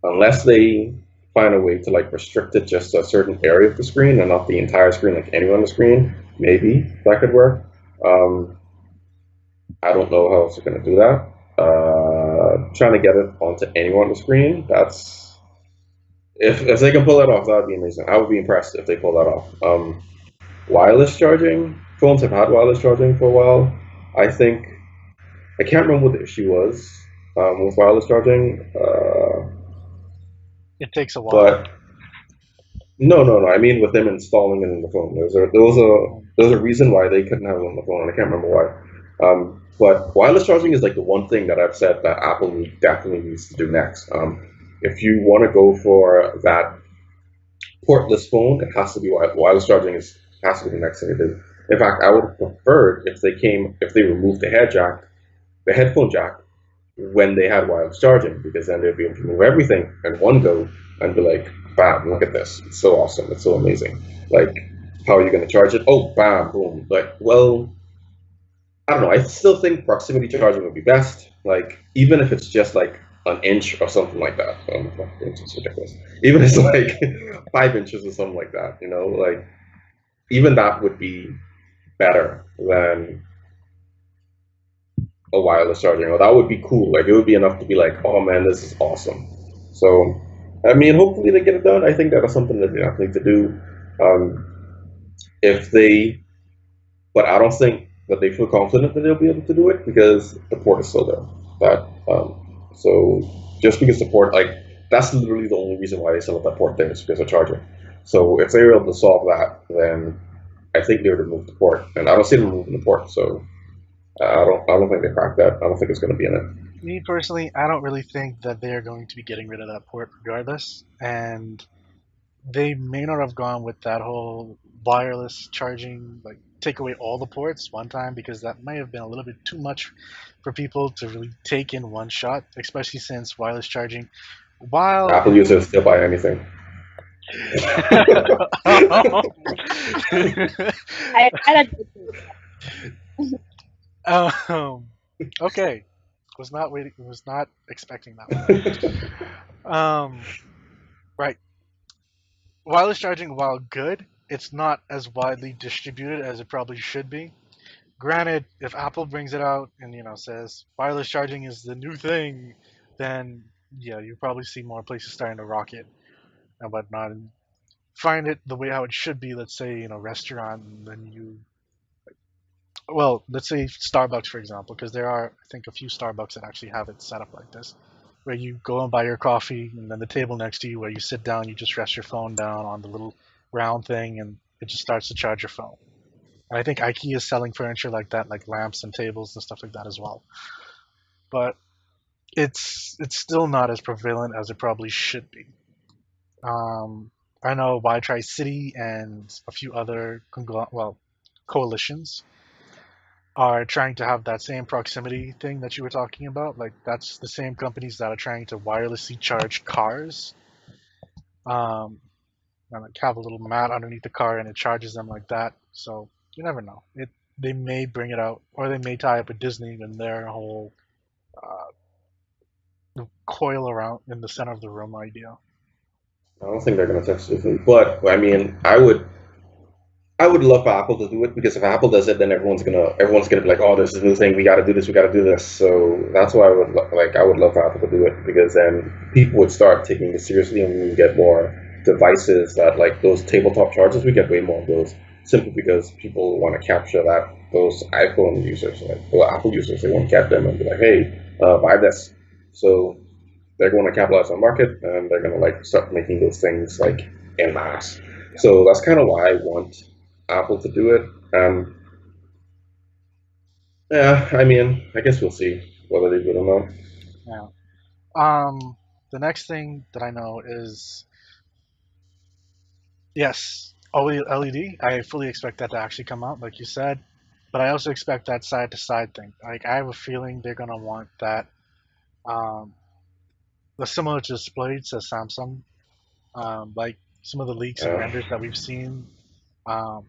Unless they find a way to like restrict it just to a certain area of the screen and not the entire screen, like anywhere on the screen, maybe that could work. I don't know how else they're going to do that. Trying to get it onto anyone on the screen, that's if they can pull that off, that would be amazing. I would be impressed if they pull that off. Wireless charging, phones have had wireless charging for a while. I can't remember what the issue was with wireless charging. It takes a while. But no. I mean, with them installing it in the phone, there was a reason why they couldn't have it on the phone, and I can't remember why. But wireless charging is like the one thing that I've said that Apple definitely needs to do next. If you want to go for that portless phone, it has to be wireless charging has to be the next thing to do. In fact, I would have preferred if they removed the headphone jack when they had wireless charging, because then they'd be able to move everything in one go and be like, bam, look at this. It's so awesome. It's so amazing. Like, how are you going to charge it? Oh, bam, boom. Like, well, I don't know. I still think proximity charging would be best. Like even if it's just like an inch or something like that. It's ridiculous. Even if it's like 5 inches or something like that. Like even that would be better than a wireless charging. Or that would be cool. Like it would be enough to be like, oh man, this is awesome. So I mean, hopefully they get it done. I think that is something that they definitely need to do. Um, if they, but I don't think that they feel confident that they'll be able to do it because the port is still there. So just because the port, like that's literally the only reason why they still have that port there is because of charging. So if they were able to solve that, then I think they would remove the port, and I don't see them removing the port. So I don't think they cracked that. I don't think it's going to be in it. Me personally, I don't really think that they are going to be getting rid of that port regardless, and they may not have gone with that whole wireless charging, like take away all the ports one time, because that might have been a little bit too much for people to really take in one shot, especially since wireless charging, while Apple users still buy anything. I Okay, was not waiting, was not expecting that one. Right. Wireless charging, while good, it's not as widely distributed as it probably should be. Granted, if Apple brings it out and says wireless charging is the new thing, then yeah, you probably see more places starting to rock it and whatnot, and find it the way how it should be. Let's say restaurant, and then let's say Starbucks for example, because there are I think a few Starbucks that actually have it set up like this, where you go and buy your coffee, and then the table next to you where you sit down, you just rest your phone down on the little round thing, and it just starts to charge your phone. And I think IKEA is selling furniture like that, like lamps and tables and stuff like that as well. But it's still not as prevalent as it probably should be. I know Y Tri City and a few other coalitions are trying to have that same proximity thing that you were talking about. Like that's the same companies that are trying to wirelessly charge cars. Um, and like have a little mat underneath the car and it charges them like that. So you never know. They may bring it out, or they may tie up with Disney and their whole coil around in the center of the room idea. I don't think they're going to touch Disney, but I mean, I would love for Apple to do it because if Apple does it, then everyone's gonna be like, oh, there's this new thing, we got to do this, we got to do this. So that's why I would love for Apple to do it because then people would start taking it seriously, and we would get more devices that like those tabletop chargers. We get way more of those simply because people want to capture that those iPhone users, like well, Apple users, they want to catch them and be like, hey, buy this. So they're going to capitalize on the market, and they're going to like start making those things like en masse. So that's kind of why I want Apple to do it. Yeah, I mean, I guess we'll see whether they do it or not. Yeah. The next thing that I know is yes, OLED. I fully expect that to actually come out, like you said, but I also expect that side to side thing. Like I have a feeling they're gonna want that, um, the similar to displays as Samsung, like some of the leaks and Yeah, renders that we've seen, um,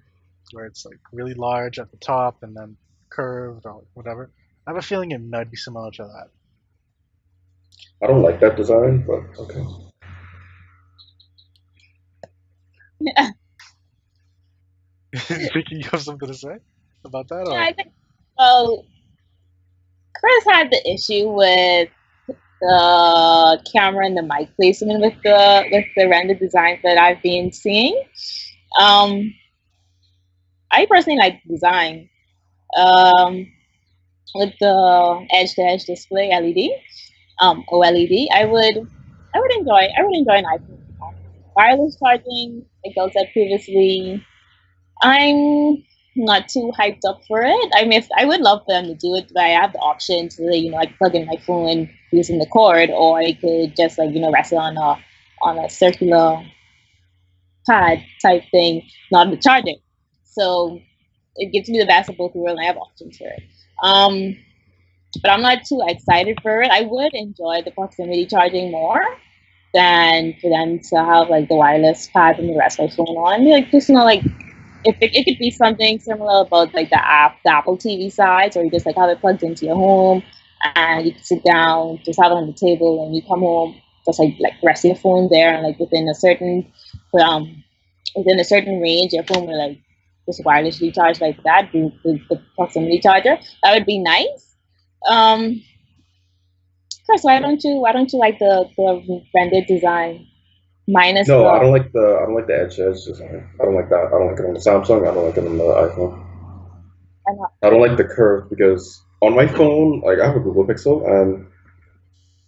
where it's like really large at the top and then curved or whatever. I have a feeling it might be similar to I don't like that design, but okay. that. Vicky, you have something to say about that, yeah, or I think well, Chris had the issue with the camera and the mic placement with the render designs that I've been seeing. Um, I personally like the design with the edge-to-edge display LED, OLED. I would enjoy an iPhone. Wireless charging, like I said previously, I'm not too hyped up for it. I mean, I would love for them to do it, but I have the option to, like plug in my phone using the cord, or I could just rest it on a circular pad type thing, not the charging. So it gives me the best of both worlds, and I have options for it. Um, but I'm not too excited for it. I would enjoy the proximity charging more than for them to have like the wireless pad and the rest of my phone on. Like just like if it could be something similar about like the Apple TV sides, or you just like have it plugged into your home and you can sit down, just have it on the table, and you come home, just like rest your phone there, and like um within a certain range, your phone will like just wirelessly charge like that, the proximity charger. That would be nice. Chris, why don't you like the rendered design minus No, the I don't like the edge design. I don't like that. I don't like it on the Samsung. I don't like it on the iPhone. I don't like the curve because on my phone, like I have a Google Pixel and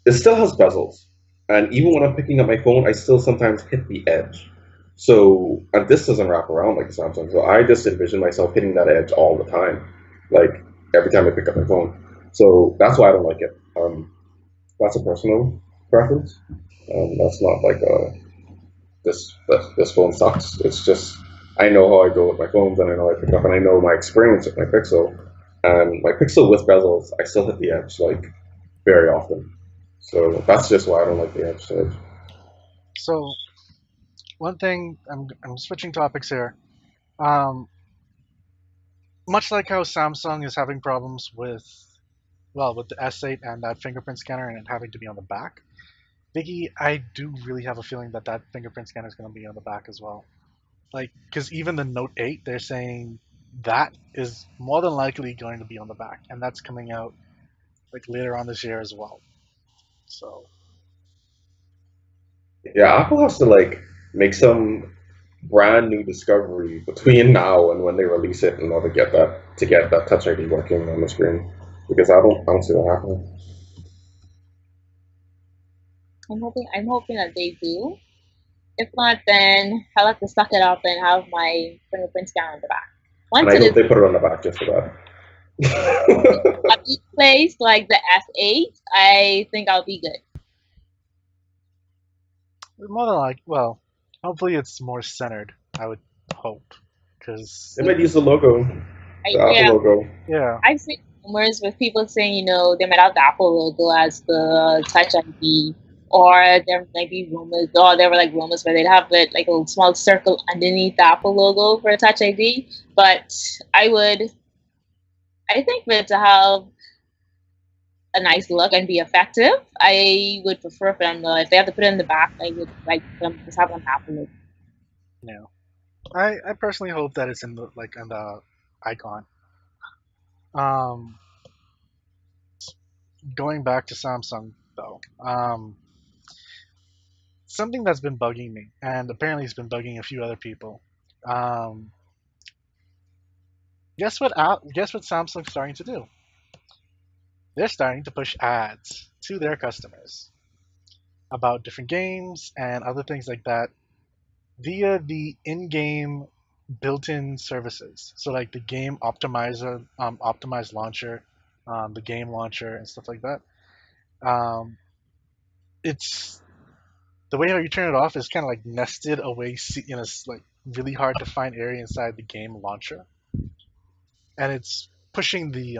it still has bezels. And even when I'm picking up my phone, I still sometimes hit the edge. So, and this doesn't wrap around like the Samsung. So I just envision myself hitting that edge all the time, like every time I pick up my phone. So that's why I don't like it. That's a personal preference. That's not like this phone sucks. It's just I know how I go with my phones and I know I pick up and I know my experience with my Pixel. And my Pixel with bezels, I still hit the edge like very often. So that's just why I don't like the edge edge. So one thing, I'm switching topics here. Um, much like how Samsung is having problems with, well, with the S8 and that fingerprint scanner and it having to be on the back, Vicky, I do really have a feeling that that fingerprint scanner is going to be on the back as well. Like, because even the Note 8, they're saying that is more than likely going to be on the back, and that's coming out like later on this year as well. So Yeah, Apple has to like make some brand new discovery between now and when they release it in order to get that Touch ID working on the screen. Because I don't see that happening. I'm hoping that they do. If not, then I'll have to suck it up and have my fingerprint scanner on the back. And Once I it hope is they put it on the back just for that. at each place like the S8, I think I'll be good. more than like, well, hopefully it's more centered. I would hope, because They might use the logo, I, the Apple yeah, logo. yeah, I've seen rumors with people saying, they might have the Apple logo as the Touch ID, or there might be rumors, or there were like rumors where they'd have it like a little small circle underneath the Apple logo for a Touch ID. But I would, I think for it to have a nice look and be effective, I would prefer for them to, if they have to put it in the back, I would like them to just have an Apple logo. yeah. I personally hope that it's in the like on the icon. Um, going back to Samsung though, something that's been bugging me, and apparently it's been bugging a few other people. Um, guess what Samsung's starting to do? They're starting to push ads to their customers about different games and other things like that via the in-game built-in services. So like the game optimizer, optimized launcher, the game launcher, and stuff like that. Um, it's the way how you turn it off is kind of like nested away in a like really hard to find area inside the game launcher, and it's pushing the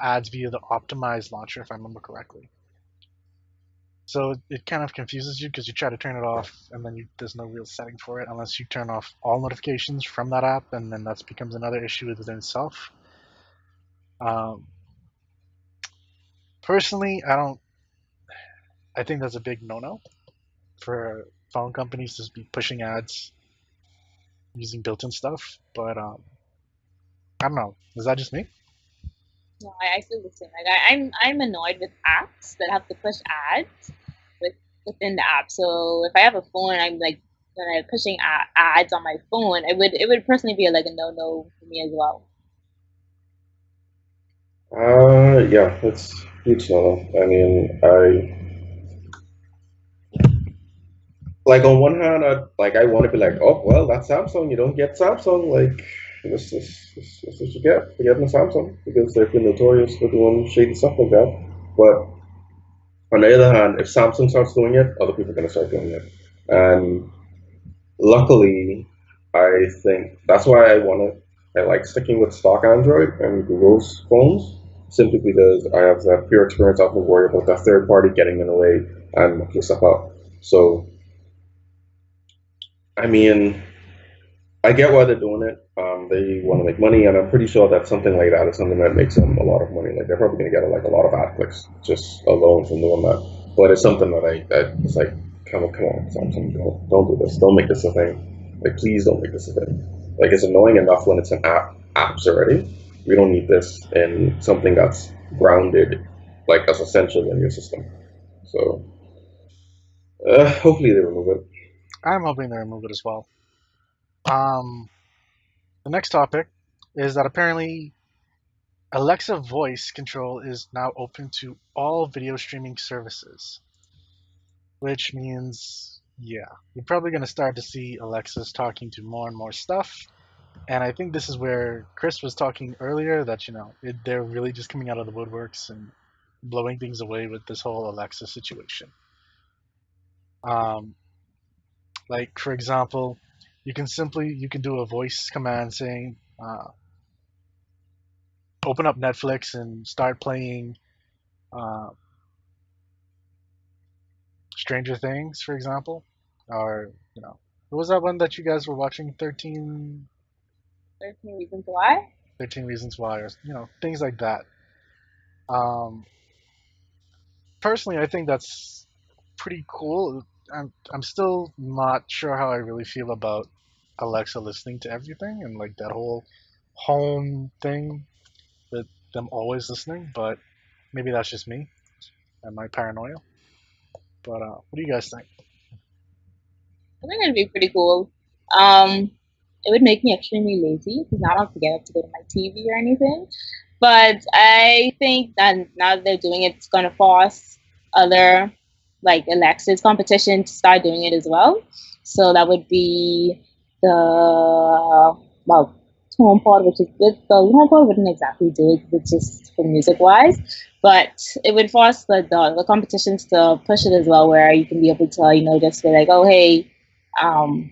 ads via the optimized launcher, if I remember correctly. So it kind of confuses you because you try to turn it off and then there's no real setting for it unless you turn off all notifications from that app, and then that becomes another issue within itself. Um, personally, I don't. I think that's a big no-no for phone companies to be pushing ads using built-in stuff. But I don't know. Is that just me? No, I feel the same. Like I'm annoyed with apps that have to push ads with within the app. So if I have a phone, I'm like pushing ads on my phone. It would personally be like a no for me as well. Yeah, it's huge no. I mean, I like on one hand, I want to be like, oh well, that's Samsung. You don't get Samsung. Like this is what you get for getting a Samsung because they've been notorious for doing shady stuff like that. But on the other hand, if Samsung starts doing it, other people are going to start doing it. And luckily, I think that's why I like sticking with stock Android and Google's phones, simply because I have that pure experience. I don't have to worry about that third party getting in the way and mucking stuff up. So, I mean, I get why they're doing it. They want to make money, and I'm pretty sure that something like that is something that makes them a lot of money. Like they're probably going to get like a lot of ad clicks just alone from doing that. But it's something that it's like, come on, Samsung, don't do this. Don't make this a thing. Like, please don't make this a thing. Like, it's annoying enough when it's an apps already. We don't need this in something that's grounded, like as essential in your system. So hopefully they remove it. I'm hoping they remove it as well. The next topic is that apparently Alexa voice control is now open to all video streaming services, which means, yeah, you're probably going to start to see Alexas talking to more and more stuff. And I think this is where Chris was talking earlier that, they're really just coming out of the woodworks and blowing things away with this whole Alexa situation. Um, like, for example, you can do a voice command saying, open up Netflix and start playing uh, Stranger Things, for example, or what was that one that you guys were watching? 13 Reasons Why. 13 Reasons Why, or things like that. Um, Personally, I think that's pretty cool. I'm still not sure how I really feel about Alexa listening to everything and like that whole home thing with them always listening, but maybe that's just me and my paranoia. But what do you guys think? I think it'd be pretty cool. Um, it would make me extremely lazy because now I don't have to get up to go to my TV or anything. But I think that now that they're doing it, it's going to force other like Alexa's competition to start doing it as well. So that would be the well HomePod, which is good. The HomePod wouldn't exactly do it; it's just for music wise. But it would force the competitions to push it as well, where you can be able to just be like, oh hey, um,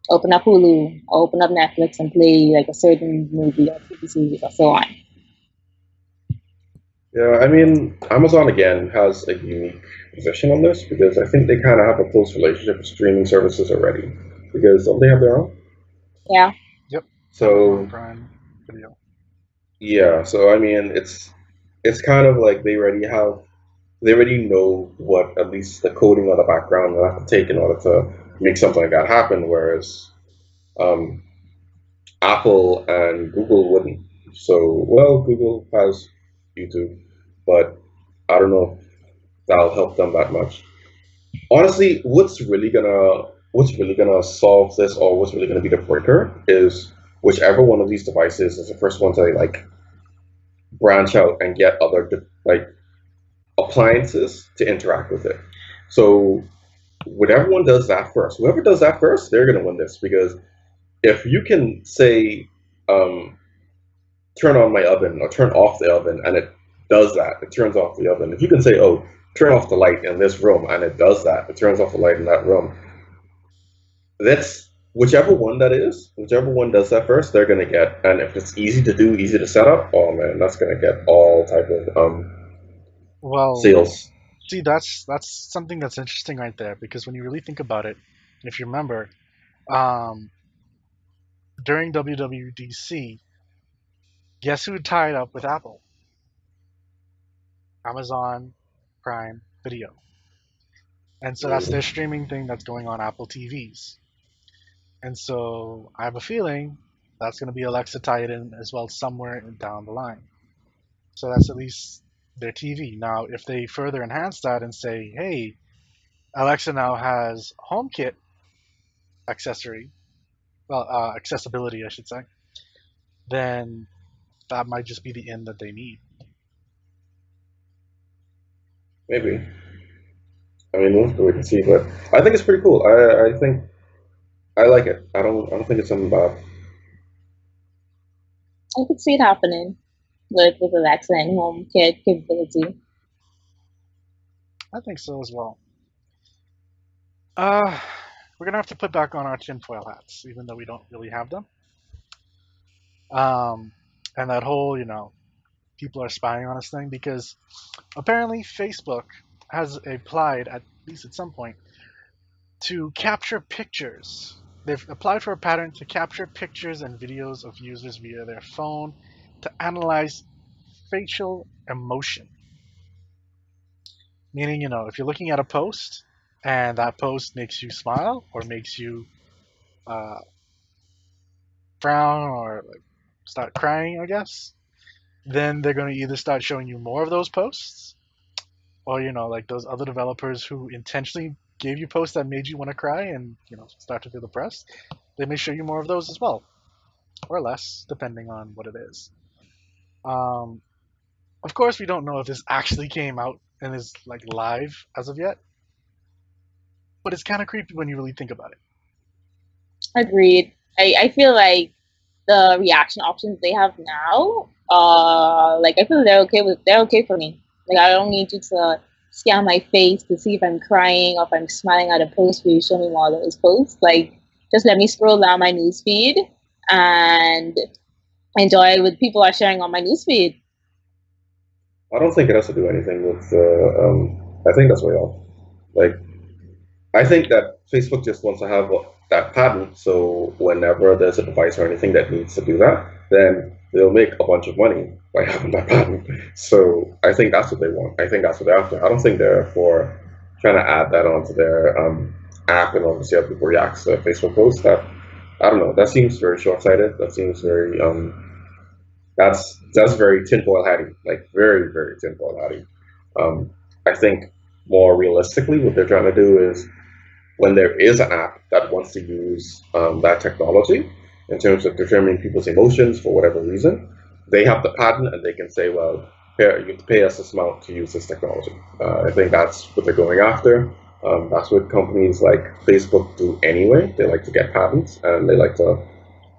open up Hulu, or open up Netflix, and play like a certain movie or TV series or so on. Yeah, I mean, Amazon again has a unique position on this because I think they kind of have a close relationship with streaming services already because don't they have their own? Yeah. Yep, Amazon So Prime Video. yeah, so I mean, it's kind of like they already know what at least the coding or the background they have to take in order to make something like that happen, whereas um, Apple and Google wouldn't. So well, Google has YouTube, but I don't know if that'll help them that much. Honestly, what's really gonna solve this, or what's really gonna be the breaker, is whichever one of these devices is the first one to like branch out and get other like appliances to interact with it. So whatever one does that first, whoever does that first, they're gonna win this because if you can say um, turn on my oven or turn off the oven and it does that, it turns off the oven. If you can say, oh, turn off the light in this room and it does that, it turns off the light in that room, that's whichever one that is, whichever one does that first, they're gonna get. And if it's easy to do, easy to set up, oh man, that's gonna get all type of Well, sales. see, that's something that's interesting right there because when you really think about it, if you remember, um, during WWDC, guess who tied up with Apple? Amazon Prime Video. And so that's their Mm, streaming thing that's going on Apple TVs. And so I have a feeling that's going to be Alexa tied in as well somewhere down the line. So that's at least their TV. Now, if they further enhance that and say, hey, Alexa now has HomeKit accessory, well, accessibility, I should say, then that might just be the end that they need. maybe. I mean, we'll have to wait and see, but I think it's pretty cool. I think I like it. I don't think it's something bad. I could see it happening with Alexa and HomeKit capability. I think so as well. Uh, we're gonna have to put back on our tinfoil hats, even though we don't really have them. Um, and that whole, people are spying on us thing, because apparently Facebook has applied, at least at some point, to capture pictures. They've applied for a patent to capture pictures and videos of users via their phone to analyze facial emotion. Meaning, if you're looking at a post and that post makes you smile or makes you uh, frown or like start crying, I guess, then they're going to either start showing you more of those posts, or like those other developers who intentionally gave you posts that made you want to cry and start to feel depressed. They may show you more of those as well, or less, depending on what it is. Um, of course, we don't know if this actually came out and is like live as of yet, but it's kind of creepy when you really think about it. Agreed. I feel like the reaction options they have now, like I feel they're okay for me. Like I don't need you to scan my face to see if I'm crying or if I'm smiling at a post where you show me more of those posts. Like just let me scroll down my newsfeed and enjoy what people are sharing on my newsfeed. I don't think it has to do anything with. I think that's way off. Like, I think that Facebook just wants to have that patent, so whenever there's a device or anything that needs to do that, then they'll make a bunch of money by having that patent. So I think that's what they want. I think that's what they're after. I don't think they're for trying to add that onto their app in order to see how people react to Facebook posts. That I don't know. That seems very short-sighted. That seems very that's very tinfoil hatty, like very very tinfoil hatty. Um, I think more realistically, what they're trying to do is when there is an app that wants to use that technology in terms of determining people's emotions for whatever reason, they have the patent and they can say, well, you have to pay us this amount to use this technology. I think that's what they're going after. That's what companies like Facebook do anyway. They like to get patents and they like to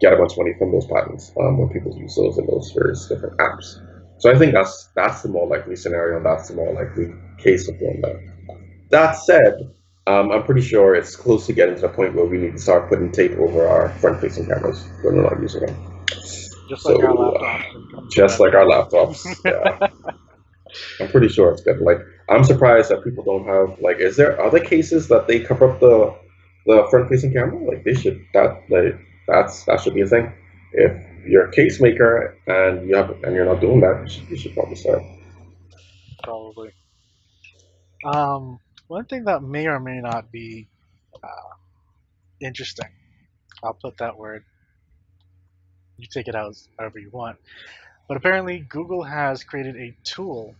get a bunch of money from those patents when people use those in those various different apps. So I think that's the more likely scenario, and that's the more likely case of doing that. That said, I'm pretty sure it's close to getting to the point where we need to start putting tape over our front-facing cameras when we're not using them. Just So, like our laptops. just like our laptops, yeah. I'm pretty sure it's good. Like, I'm surprised that people don't have like. Is there other cases that they cover up the front-facing camera? Like, they should that should be a thing. If you're a case maker and you're not doing that, you should probably start. Probably. One thing that may or may not be interesting, I'll put that word. You take it out however you want. But apparently, Google has created a tool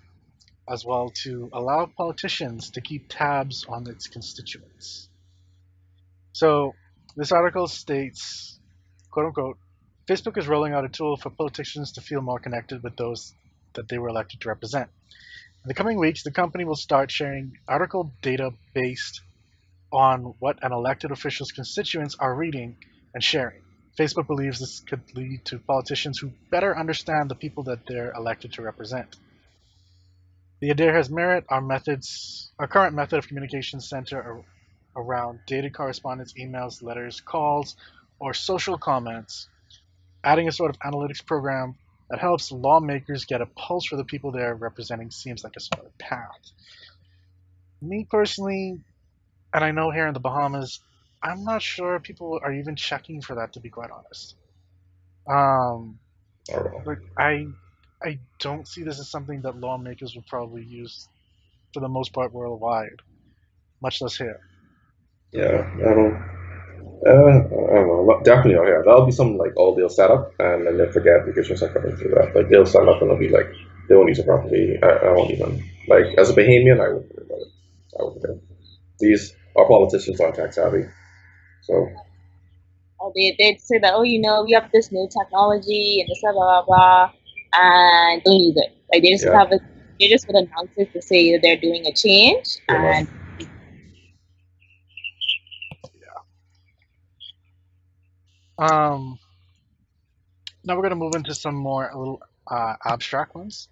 as well to allow politicians to keep tabs on its constituents. So, this article states, quote unquote, Facebook is rolling out a tool for politicians to feel more connected with those that they were elected to represent. In the coming weeks, the company will start sharing article data based on what an elected official's constituents are reading and sharing. Facebook believes this could lead to politicians who better understand the people that they're elected to represent. The idea has merit. Our current method of communication center around data correspondence, emails, letters, calls, or social comments. Adding a sort of analytics program that helps lawmakers get a pulse for the people they're representing seems like a smart path. Me personally, and I know here in the Bahamas, I'm not sure people are even checking for that, to be quite honest. Um, I don't know. but I don't see this as something that lawmakers would probably use for the most part worldwide, much less here. Yeah, I don't know. Definitely not here. That'll be something like, oh, they'll set up and then they forget because you're not coming through that. Like they'll set up and they'll be like, they won't use it properly. I won't even like as a Bahamian, I wouldn't worry about it. I wouldn't care. These our politicians aren't tech savvy, so Or they'd say that, oh, we have this new technology and this blah blah blah, and don't use it. Like yeah, they just would announce it to say that they're doing a change, pretty much. and Um, Now we're going to move into some more a little abstract ones.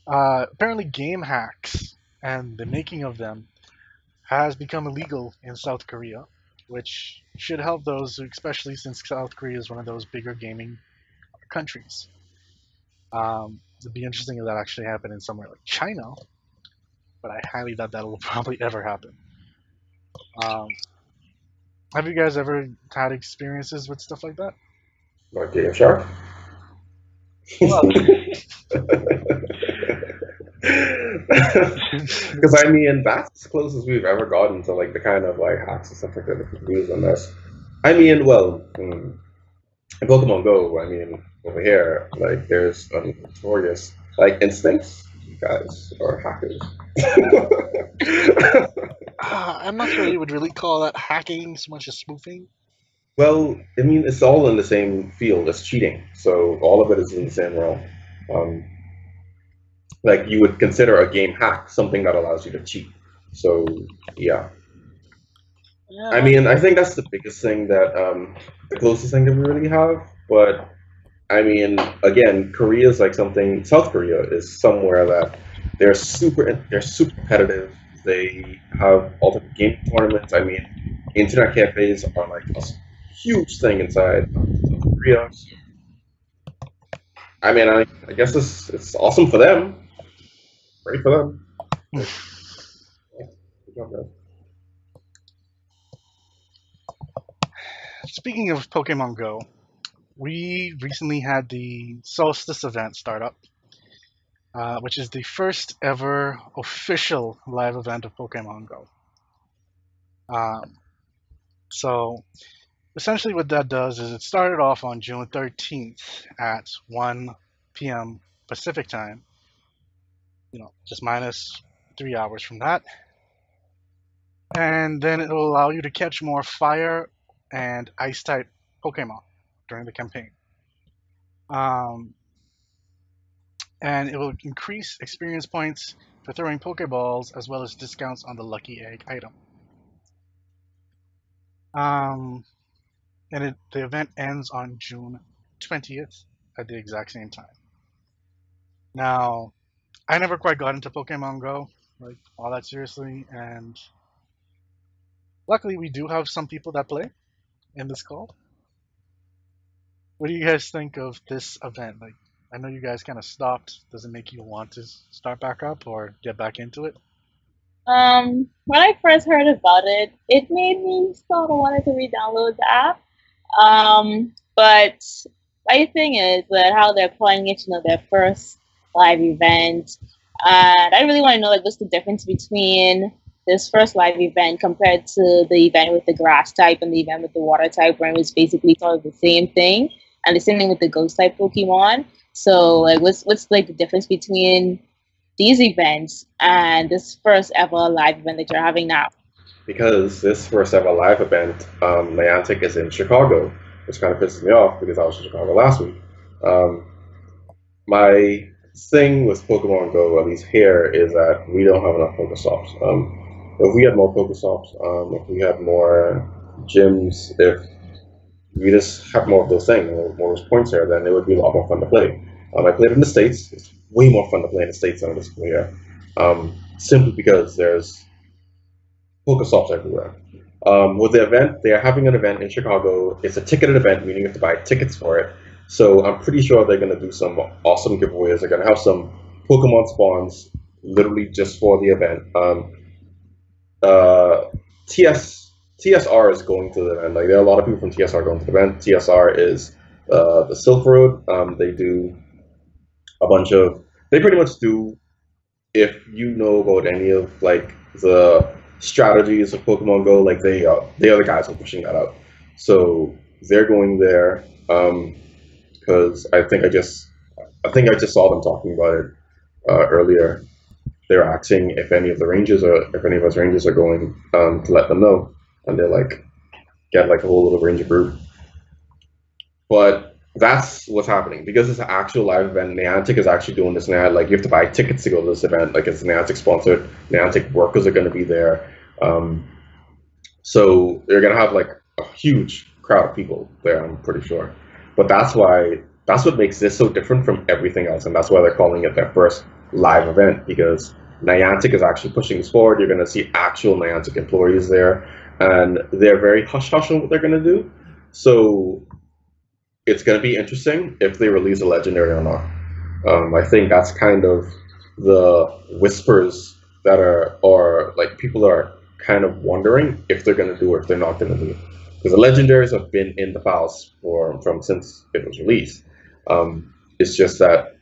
Apparently, game hacks and the making of them has become illegal in South Korea, which should help those, especially since South Korea is one of those bigger gaming countries. It'd be interesting if that actually happened in somewhere like China, but I highly doubt that will probably ever happen. Um, Have you guys ever had experiences with stuff like that? Like Game Shark. Well, Because I mean, that's as close as we've ever gotten to like the kind of like hacks and stuff like that that people use on this. I mean, well, in Pokemon Go, I mean, over here, like there's notorious like instincts. You guys are hackers. I'm not sure you would really call that hacking so much as spoofing. Well, I mean, it's all in the same field as cheating, so all of it is in the same realm. Um, like you would consider a game hack something that allows you to cheat. So yeah, I Yeah. mean, I think that's the biggest thing that the closest thing that we really have. But I mean, again, Korea is like something. South Korea is somewhere that they're super competitive. They have all the game tournaments. I mean, internet cafes are like a huge thing inside South Korea. I mean, I guess it's awesome for them. Great for them. Like, yeah, good job, guys. Speaking of Pokemon Go, we recently had the Solstice event start up, which is the first ever official live event of Pokemon Go. Um, so essentially, what that does is it started off on June 13th at 1 p.m. Pacific time. Just minus 3 hours from that, and then it will allow you to catch more fire and ice type Pokemon during the campaign. Um, and it will increase experience points for throwing Pokeballs as well as discounts on the Lucky Egg item. Um, and the event ends on June 20th at the exact same time. Now, I never quite got into Pokemon Go, like all that seriously, and luckily we do have some people that play in this call. What do you guys think of this event? Like, I know you guys kind of stopped. Does it make you want to start back up or get back into it? When I first heard about it, it made me sort of wanted to re-download the app. But my thing is that how they're playing it, their first live event, and I really want to know like what's the difference between this first live event compared to the event with the grass type and the event with the water type, where it was basically sort of the same thing, and the same thing with the ghost type Pokemon. So like, what's like the difference between these events and this first ever live event that you're having now? Because this first ever live event, Niantic is in Chicago, which kind of pisses me off because I was in Chicago last week. Um, my thing with Pokemon Go, at least here, is that we don't have enough Pokestops. If we had more Pokestops, if we had more gyms, if we just have more of those things, more of those points here, then it would be a lot more fun to play. I played in the States. It's way more fun to play in the States than it is here. Simply because there's Pokestops everywhere. With the event, they are having an event in Chicago. It's a ticketed event, meaning you have to buy tickets for it. So I'm pretty sure they're going to do some awesome giveaways. They're going to have some Pokemon spawns literally just for the event. Uh, TSR is going to the event. Like there are a lot of people from TSR going to the event. TSR is the Silk Road. They do a bunch of. They pretty much do. If you know about any of like the strategies of Pokemon Go, like they are the guys who are pushing that out. So they're going there because I think I just saw them talking about it earlier. They're asking if any of the rangers or if any of us rangers are going to let them know, and they're like get like a whole little ranger group. But that's what's happening because it's an actual live event. Niantic is actually doing this now. Like you have to buy tickets to go to this event. Like it's Niantic sponsored. Niantic workers are going to be there. Um, so they're going to have like a huge crowd of people there. I'm pretty sure. But that's what makes this so different from everything else, and that's why they're calling it their first live event because Niantic is actually pushing this forward. You're going to see actual Niantic employees there, and they're very hush hush on what they're going to do. So it's going to be interesting if they release a legendary or not. I think that's kind of the whispers that are, or like people are kind of wondering if they're going to do or if they're not going to do. because the legendaries have been in the files from since it was released. It's just that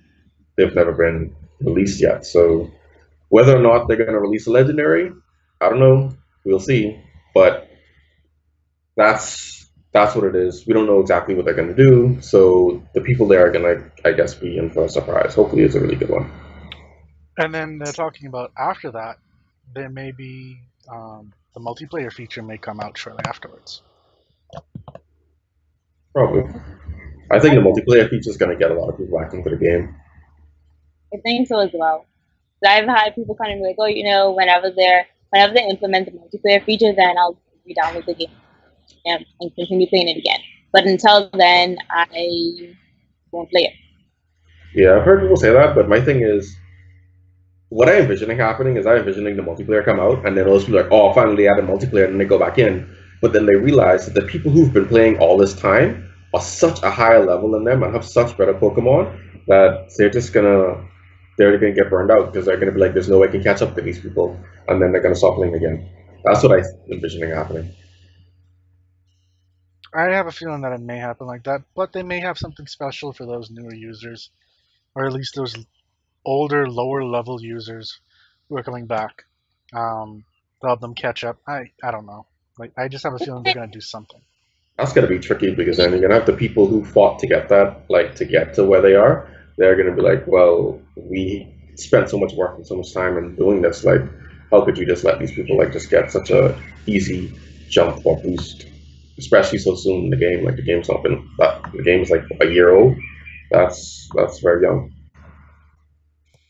they've never been released yet. So whether or not they're going to release a legendary, I don't know. We'll see. But that's what it is. We don't know exactly what they're going to do. So the people there are going to, I guess, be in for a surprise. Hopefully, it's a really good one. And then they're talking about after that, there may be the multiplayer feature may come out shortly afterwards. Probably. I think the multiplayer feature is going to get a lot of people back into the game. I think so as well. So I've had people kind of like, oh, whenever they implement the multiplayer feature, then I'll re-download the game and continue playing it again. But until then, I won't play it. Yeah, I've heard people say that, but my thing is, what I'm envisioning happening is I'm envisioning the multiplayer come out, and then those people are like, oh, finally they added multiplayer, and then they go back in. But then they realize that the people who've been playing all this time are such a higher level than them and have such better Pokemon that they're gonna get burned out because they're gonna be like, there's no way I can catch up to these people, and then they're gonna stop playing again. That's what I'm envisioning happening. I have a feeling that it may happen like that, but they may have something special for those newer users, or at least those older, lower level users who are coming back. To help them catch up. I don't know. Like I just have a feeling they're gonna do something. That's gonna be tricky because then you're gonna have the people who fought to get that, like to get to where they are. They're gonna be like, well, we spent so much work and so much time in doing this. Like, how could you just let these people like just get such a easy jump or boost, especially so soon in the game? Like the game is like a year old. That's very young.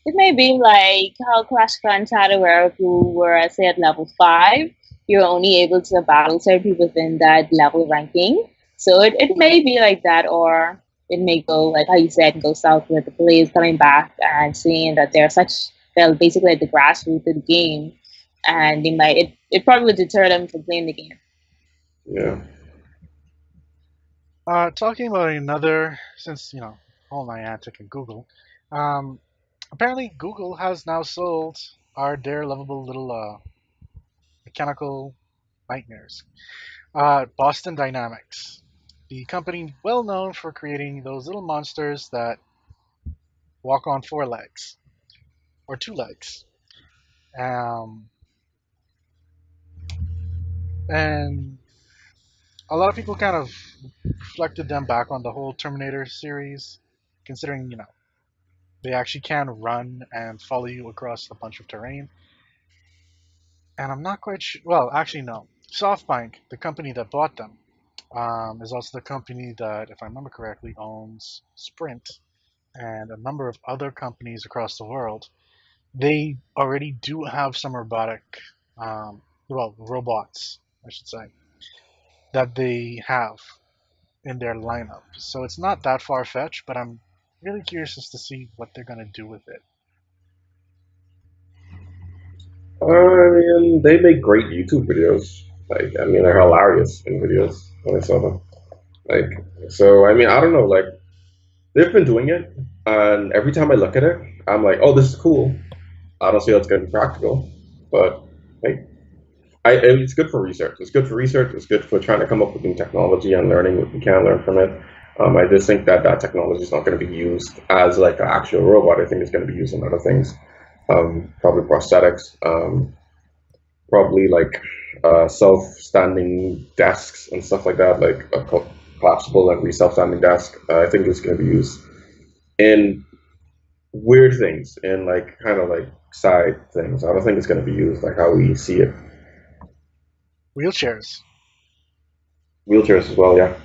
It may be like how Clash Clans had it where if you were, say, at level 5, you're only able to battle certain people within that level ranking. So it may be like that, or it may go, like how you said, go south with the players coming back and seeing that they're basically at the grassroots of the game. And it probably would deter them from playing the game. Yeah. Talking about another, since whole Niantic and Google, um, apparently Google has now sold their lovable little mechanical nightmares. Boston Dynamics, the company well known for creating those little monsters that walk on 4 legs or 2 legs. Um, and a lot of people kind of reflected them back on the whole Terminator series, considering, they actually can run and follow you across a bunch of terrain. And I'm not quite sure. Well, actually, no. SoftBank, the company that bought them, is also the company that, if I remember correctly, owns Sprint and a number of other companies across the world. They already do have some robots, I should say, that they have in their lineup. So it's not that far fetched, but I'm really curious as to see what they're going to do with it. I mean, they make great YouTube videos. Like, I mean, they're hilarious in videos when I saw them. Like, so I mean, I don't know. Like, they've been doing it, and every time I look at it, I'm like, oh, this is cool. I don't see how it's going to be practical, but like, it's good for research. It's good for research. It's good for trying to come up with new technology and learning what we can learn from it. I just think that that technology is not going to be used as like an actual robot. I think it's going to be used in other things, probably prosthetics, probably like self-standing desks and stuff like that, like a collapsible and self-standing desk. I think it's going to be used in weird things, in like kind of like side things. I don't think it's going to be used like how we see it. Wheelchairs. Wheelchairs as well, yeah.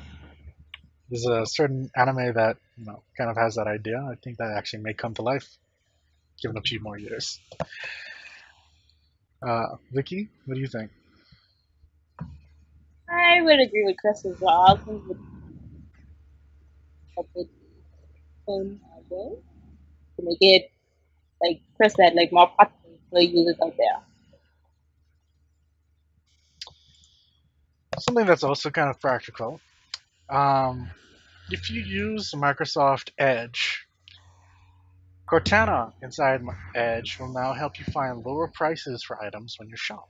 There's a certain anime that kind of has that idea. I think that actually may come to life, given a few more years. Vicky, what do you think? I would agree with Chris as well. I think a bit to make it, like Chris said, like more practical for users out there. Something that's also kind of practical. Um, if you use Microsoft Edge, Cortana inside Edge will now help you find lower prices for items when you shop.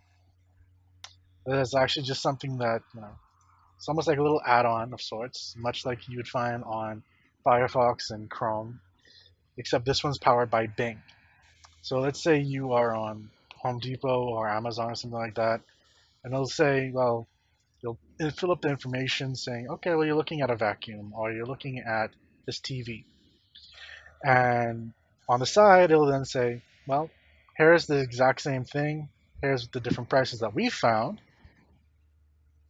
That is actually just something that It's almost like a little add-on of sorts, much like you would find on Firefox and Chrome, except this one's powered by Bing. So let's say you are on Home Depot or Amazon or something like that, and it'll say, well, it'll fill up the information saying, okay, well, you're looking at a vacuum or you're looking at this TV. And on the side, it'll then say, well, here's the exact same thing. Here's the different prices that we found.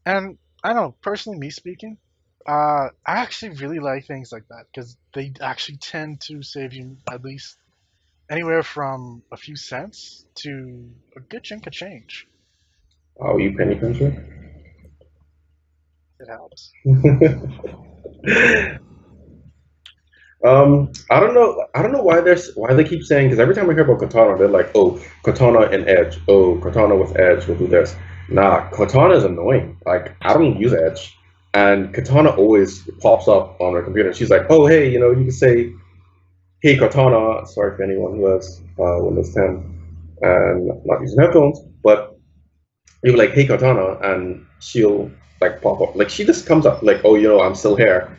And I don't know, personally, me speaking, I actually really like things like that because they actually tend to save you at least anywhere from a few cents to a good chunk of change. Oh, you penny pincher? It helps. I don't know. I don't know why they keep saying, because every time I hear about Cortana, they're like, oh, Cortana and Edge. Oh, Cortana with Edge will do this. Nah, Cortana is annoying. Like, I don't use Edge, and Cortana always pops up on her computer. She's like, oh, hey, you can say, hey, Cortana. Sorry for anyone who has Windows 10 and not using headphones, but you're like, hey, Cortana, and she'll like pop up. Like, she just comes up like, oh, I'm still here.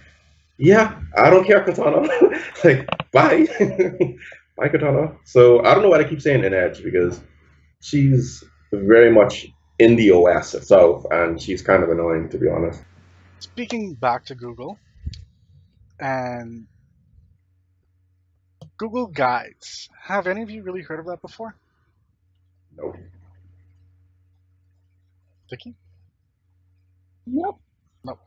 Yeah, I don't care, Katana. Like, bye. Bye, Katana. So I don't know why they keep saying in Edge, because she's very much in the OS itself, and she's kind of annoying, to be honest. Speaking back to Google and Google Guides, have any of you really heard of that before? Nope. Vicky? Nope. No.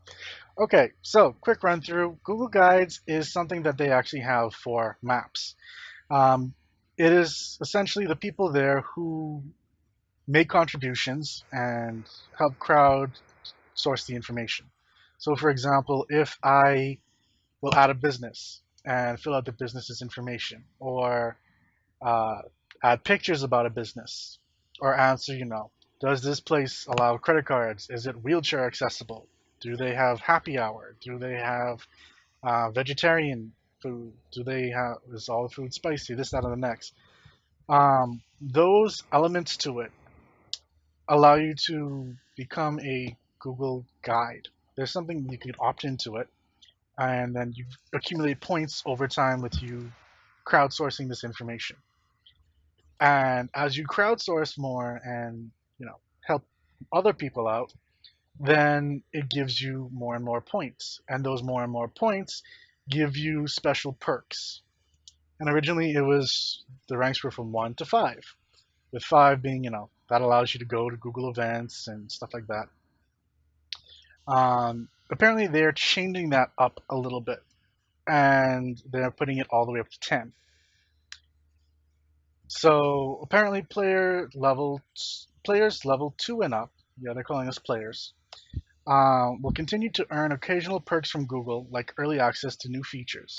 Okay, so quick run through. Google Guides is something that they actually have for maps. Um, it is essentially the people there who make contributions and help crowd source the information. So, for example, if I will add a business and fill out the business's information, or uh, add pictures about a business, or answer, does this place allow credit cards? Is it wheelchair accessible? Do they have happy hour? Do they have vegetarian food? Do they have, is all the food spicy? This, that, and the next. Those elements to it allow you to become a Google guide. There's something you could opt into it, and then you accumulate points over time with you crowdsourcing this information. And as you crowdsource more and help other people out, then it gives you more and more points, and those more and more points give you special perks. And originally, it was the ranks were from 1 to 5, with 5 being that allows you to go to Google events and stuff like that. Apparently, they're changing that up a little bit, and they're putting it all the way up to 10. So apparently, players level 2 and up, yeah, they're calling us players, will continue to earn occasional perks from Google, like early access to new features.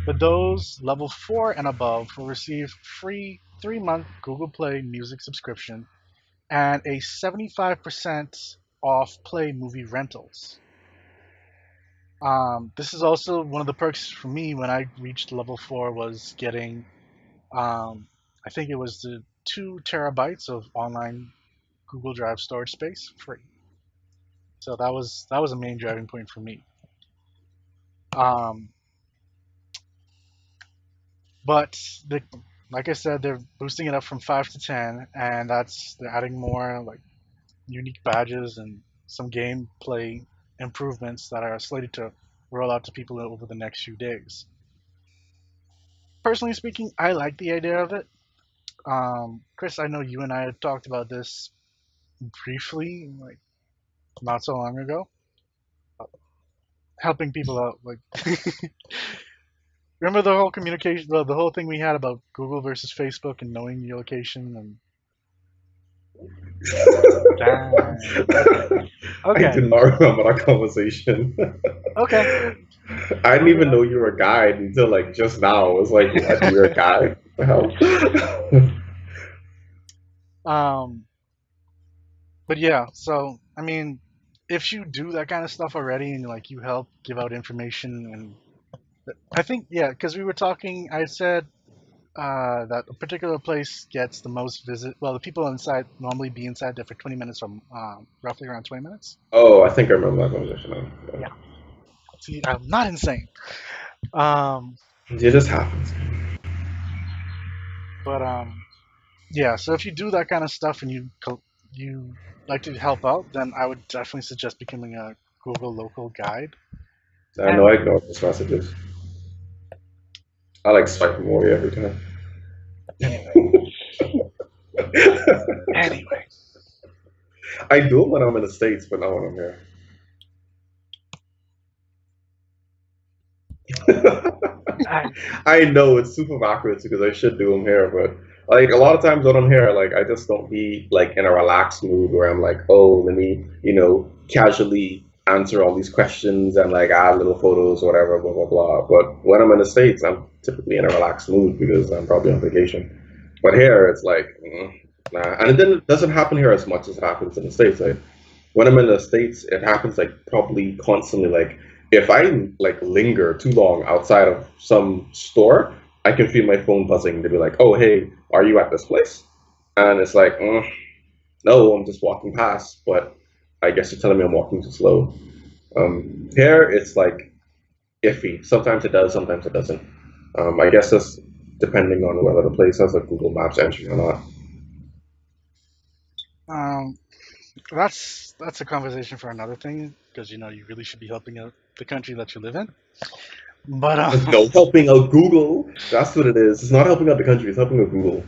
But those level 4 and above will receive free 3-month Google Play Music subscription and a 75% off Play movie rentals. This is also one of the perks for me when I reached level 4 was getting, I think it was the 2 terabytes of online Google Drive storage space free. So that was a main driving point for me. But like I said, they're boosting it up from 5 to 10, and they're adding more like unique badges and some gameplay improvements that are slated to roll out to people over the next few days. Personally speaking, I like the idea of it. Chris, I know you and I had talked about this briefly, like not so long ago, helping people out. Like, remember the whole communication, the whole thing we had about Google versus Facebook and knowing your location and. Okay. I do not remember that conversation. Okay. I didn't even know you were a guide until like just now. It was like, what, you're a guide? What the hell? But yeah, so I mean, if you do that kind of stuff already and like you help give out information, and I think, yeah, because we were talking, I said that a particular place gets the most visit. Well, the people inside normally be inside there for 20 minutes or roughly around 20 minutes. Oh, I think I remember that conversation now. Yeah. See, I'm not insane. Um, It just happens. but yeah. So if you do that kind of stuff and you like to help out, then I would definitely suggest becoming a Google local guide. I know I ignore those messages. I like swipe more every time. Anyway, I do it when I'm in the States, but not when I'm here. I know it's super backwards because I should do them here, but like a lot of times when I'm here, like I just don't be like in a relaxed mood where I'm like, oh, let me, casually answer all these questions and like add little photos, whatever, blah blah blah. But when I'm in the States, I'm typically in a relaxed mood because I'm probably on vacation. But here, it's like, nah, and it doesn't happen here as much as it happens in the States. Like when I'm in the States, it happens like probably constantly. Like if I like linger too long outside of some store, I can feel my phone buzzing to be like, "Oh, hey, are you at this place?" And it's like, no, I'm just walking past. But I guess you're telling me I'm walking too slow. Here, it's like iffy. Sometimes it does, sometimes it doesn't. I guess that's depending on whether the place has a Google Maps entry or not. um, that's a conversation for another thing because you really should be helping out the country that you live in. But No, helping out Google. That's what it is. It's not helping out the country. It's helping out Google.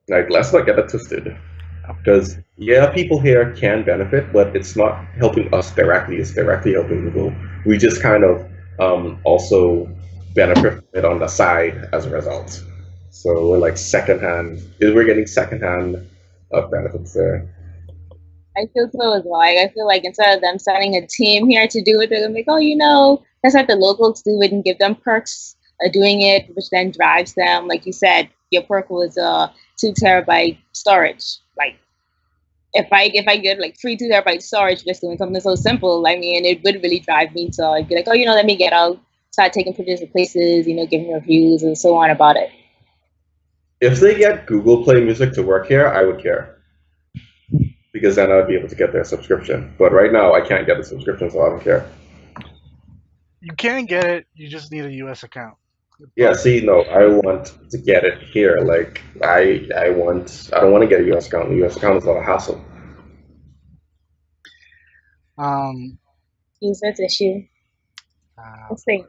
Like, let's not get that twisted. Because yeah, people here can benefit, but it's not helping us directly. It's directly helping Google. We just kind of also benefit from it on the side as a result. So we're like secondhand. We're getting secondhand benefits there. I feel so as well. Like, I feel like instead of them sending a team here to do it, they're gonna be like, oh, let's let the locals do it and give them perks of doing it, which then drives them. Like you said, your perk was 2 terabyte storage. Like if I get like free 2 terabyte storage just doing something so simple, I mean, it would really drive me to like be like, oh, let me get out, start taking pictures of places, giving reviews and so on about it. If they get Google Play Music to work here, I would care. Because then I'd be able to get their subscription. But right now, I can't get the subscription, so I don't care. you can get it. You just need a U.S. account. Yeah, see, no, I want to get it here. Like, I don't want to get a US account. The US account is not a hassle. Um, Users issue. uh, Let's see.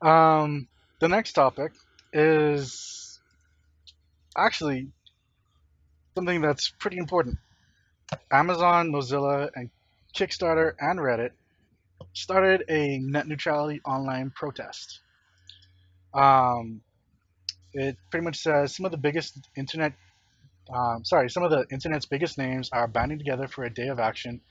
the next topic is actually something that's pretty important. Amazon, Mozilla, and Kickstarter and Reddit started a net neutrality online protest. Um, it pretty much says some of the internet's biggest names are banding together for a day of action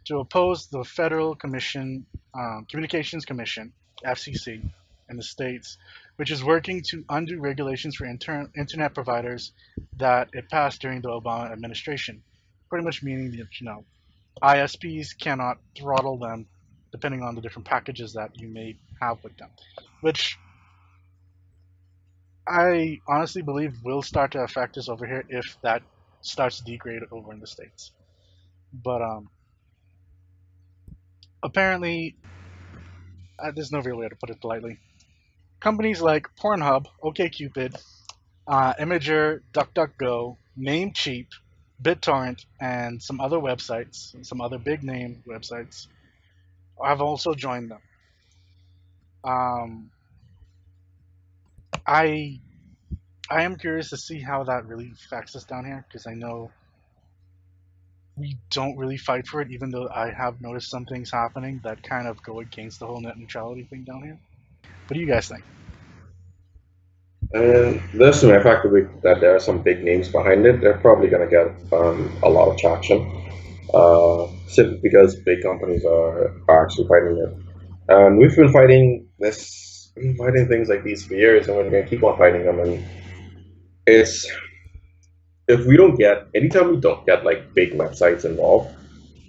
to oppose the Federal Communications Commission (FCC) in the states, which is working to undo regulations for internet providers that it passed during the Obama administration. Pretty much meaning that ISPs cannot throttle them depending on the different packages that you may have with them, which I honestly believe will start to affect us over here if that starts to degrade over in the States. But apparently, there's no real way to put it politely. Companies like Pornhub, OkCupid, Imager, DuckDuckGo, Namecheap, BitTorrent, and some other websites, some other big name websites, have also joined them. Um, I I am curious to see how that really affects us down here because I know we don't really fight for it, even though I have noticed some things happening that kind of go against the whole net neutrality thing down here. What do you guys think? And this, to the fact that there are some big names behind it, they're probably going to get a lot of traction. Simply because big companies are actually fighting it. And we've been fighting things like these for years, and we're going to keep on fighting them. And it's anytime we don't get like big websites involved,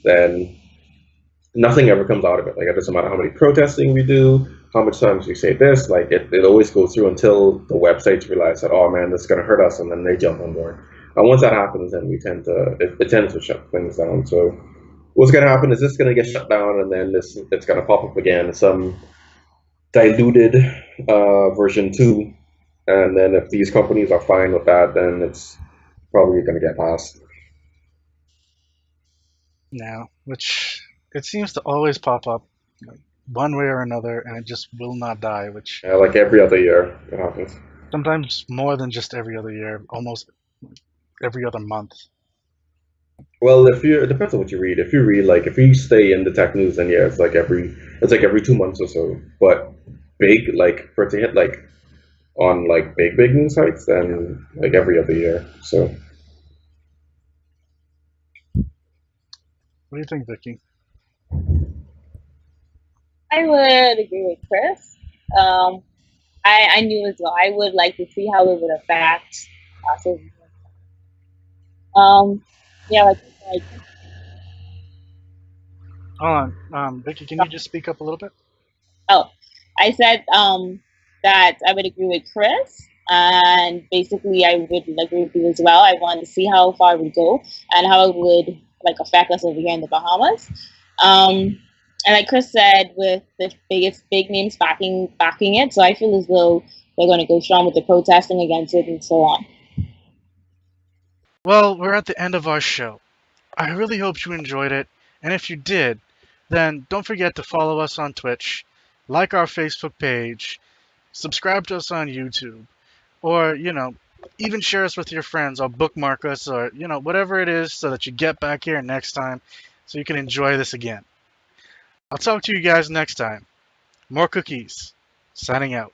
then nothing ever comes out of it. Like it doesn't matter how many protesting we do, how much times we say this, like it always goes through until the websites realize that, oh man, this is gonna hurt us, and then they jump on board. And once that happens, then it tends to shut things down. So what's gonna happen is this is gonna get shut down, and then it's gonna pop up again, some diluted version 2, and then if these companies are fine with that, then it's probably gonna get passed. Now, which it seems to always pop up like, one way or another, and it just will not die. Which Yeah, like every other year it happens. sometimes more than just every other year, almost every other month. Well, if you it depends on what you read. If you read like if you stay in the tech news, then yeah, it's like every 2 months or so. But big like for it to hit like on like big news sites, then like every other year. So What do you think, Vicky? I would agree with Chris. Um, I knew as well. I would like to see how it would affect us. Um, yeah, like Hold on, Vicky, can you just speak up a little bit? oh, I said that I would agree with Chris, and basically I would agree with you as well. I want to see how far we go and how it would like affect us over here in the Bahamas. And like Chris said, with the biggest big names backing it, so I feel as though they're going to go strong with the protesting against it and so on. Well, we're at the end of our show. I really hope you enjoyed it, and if you did, then don't forget to follow us on Twitch, like our Facebook page, subscribe to us on YouTube, or, even share us with your friends or bookmark us or, whatever it is so that you get back here next time so you can enjoy this again. I'll talk to you guys next time. More cookies. Signing out.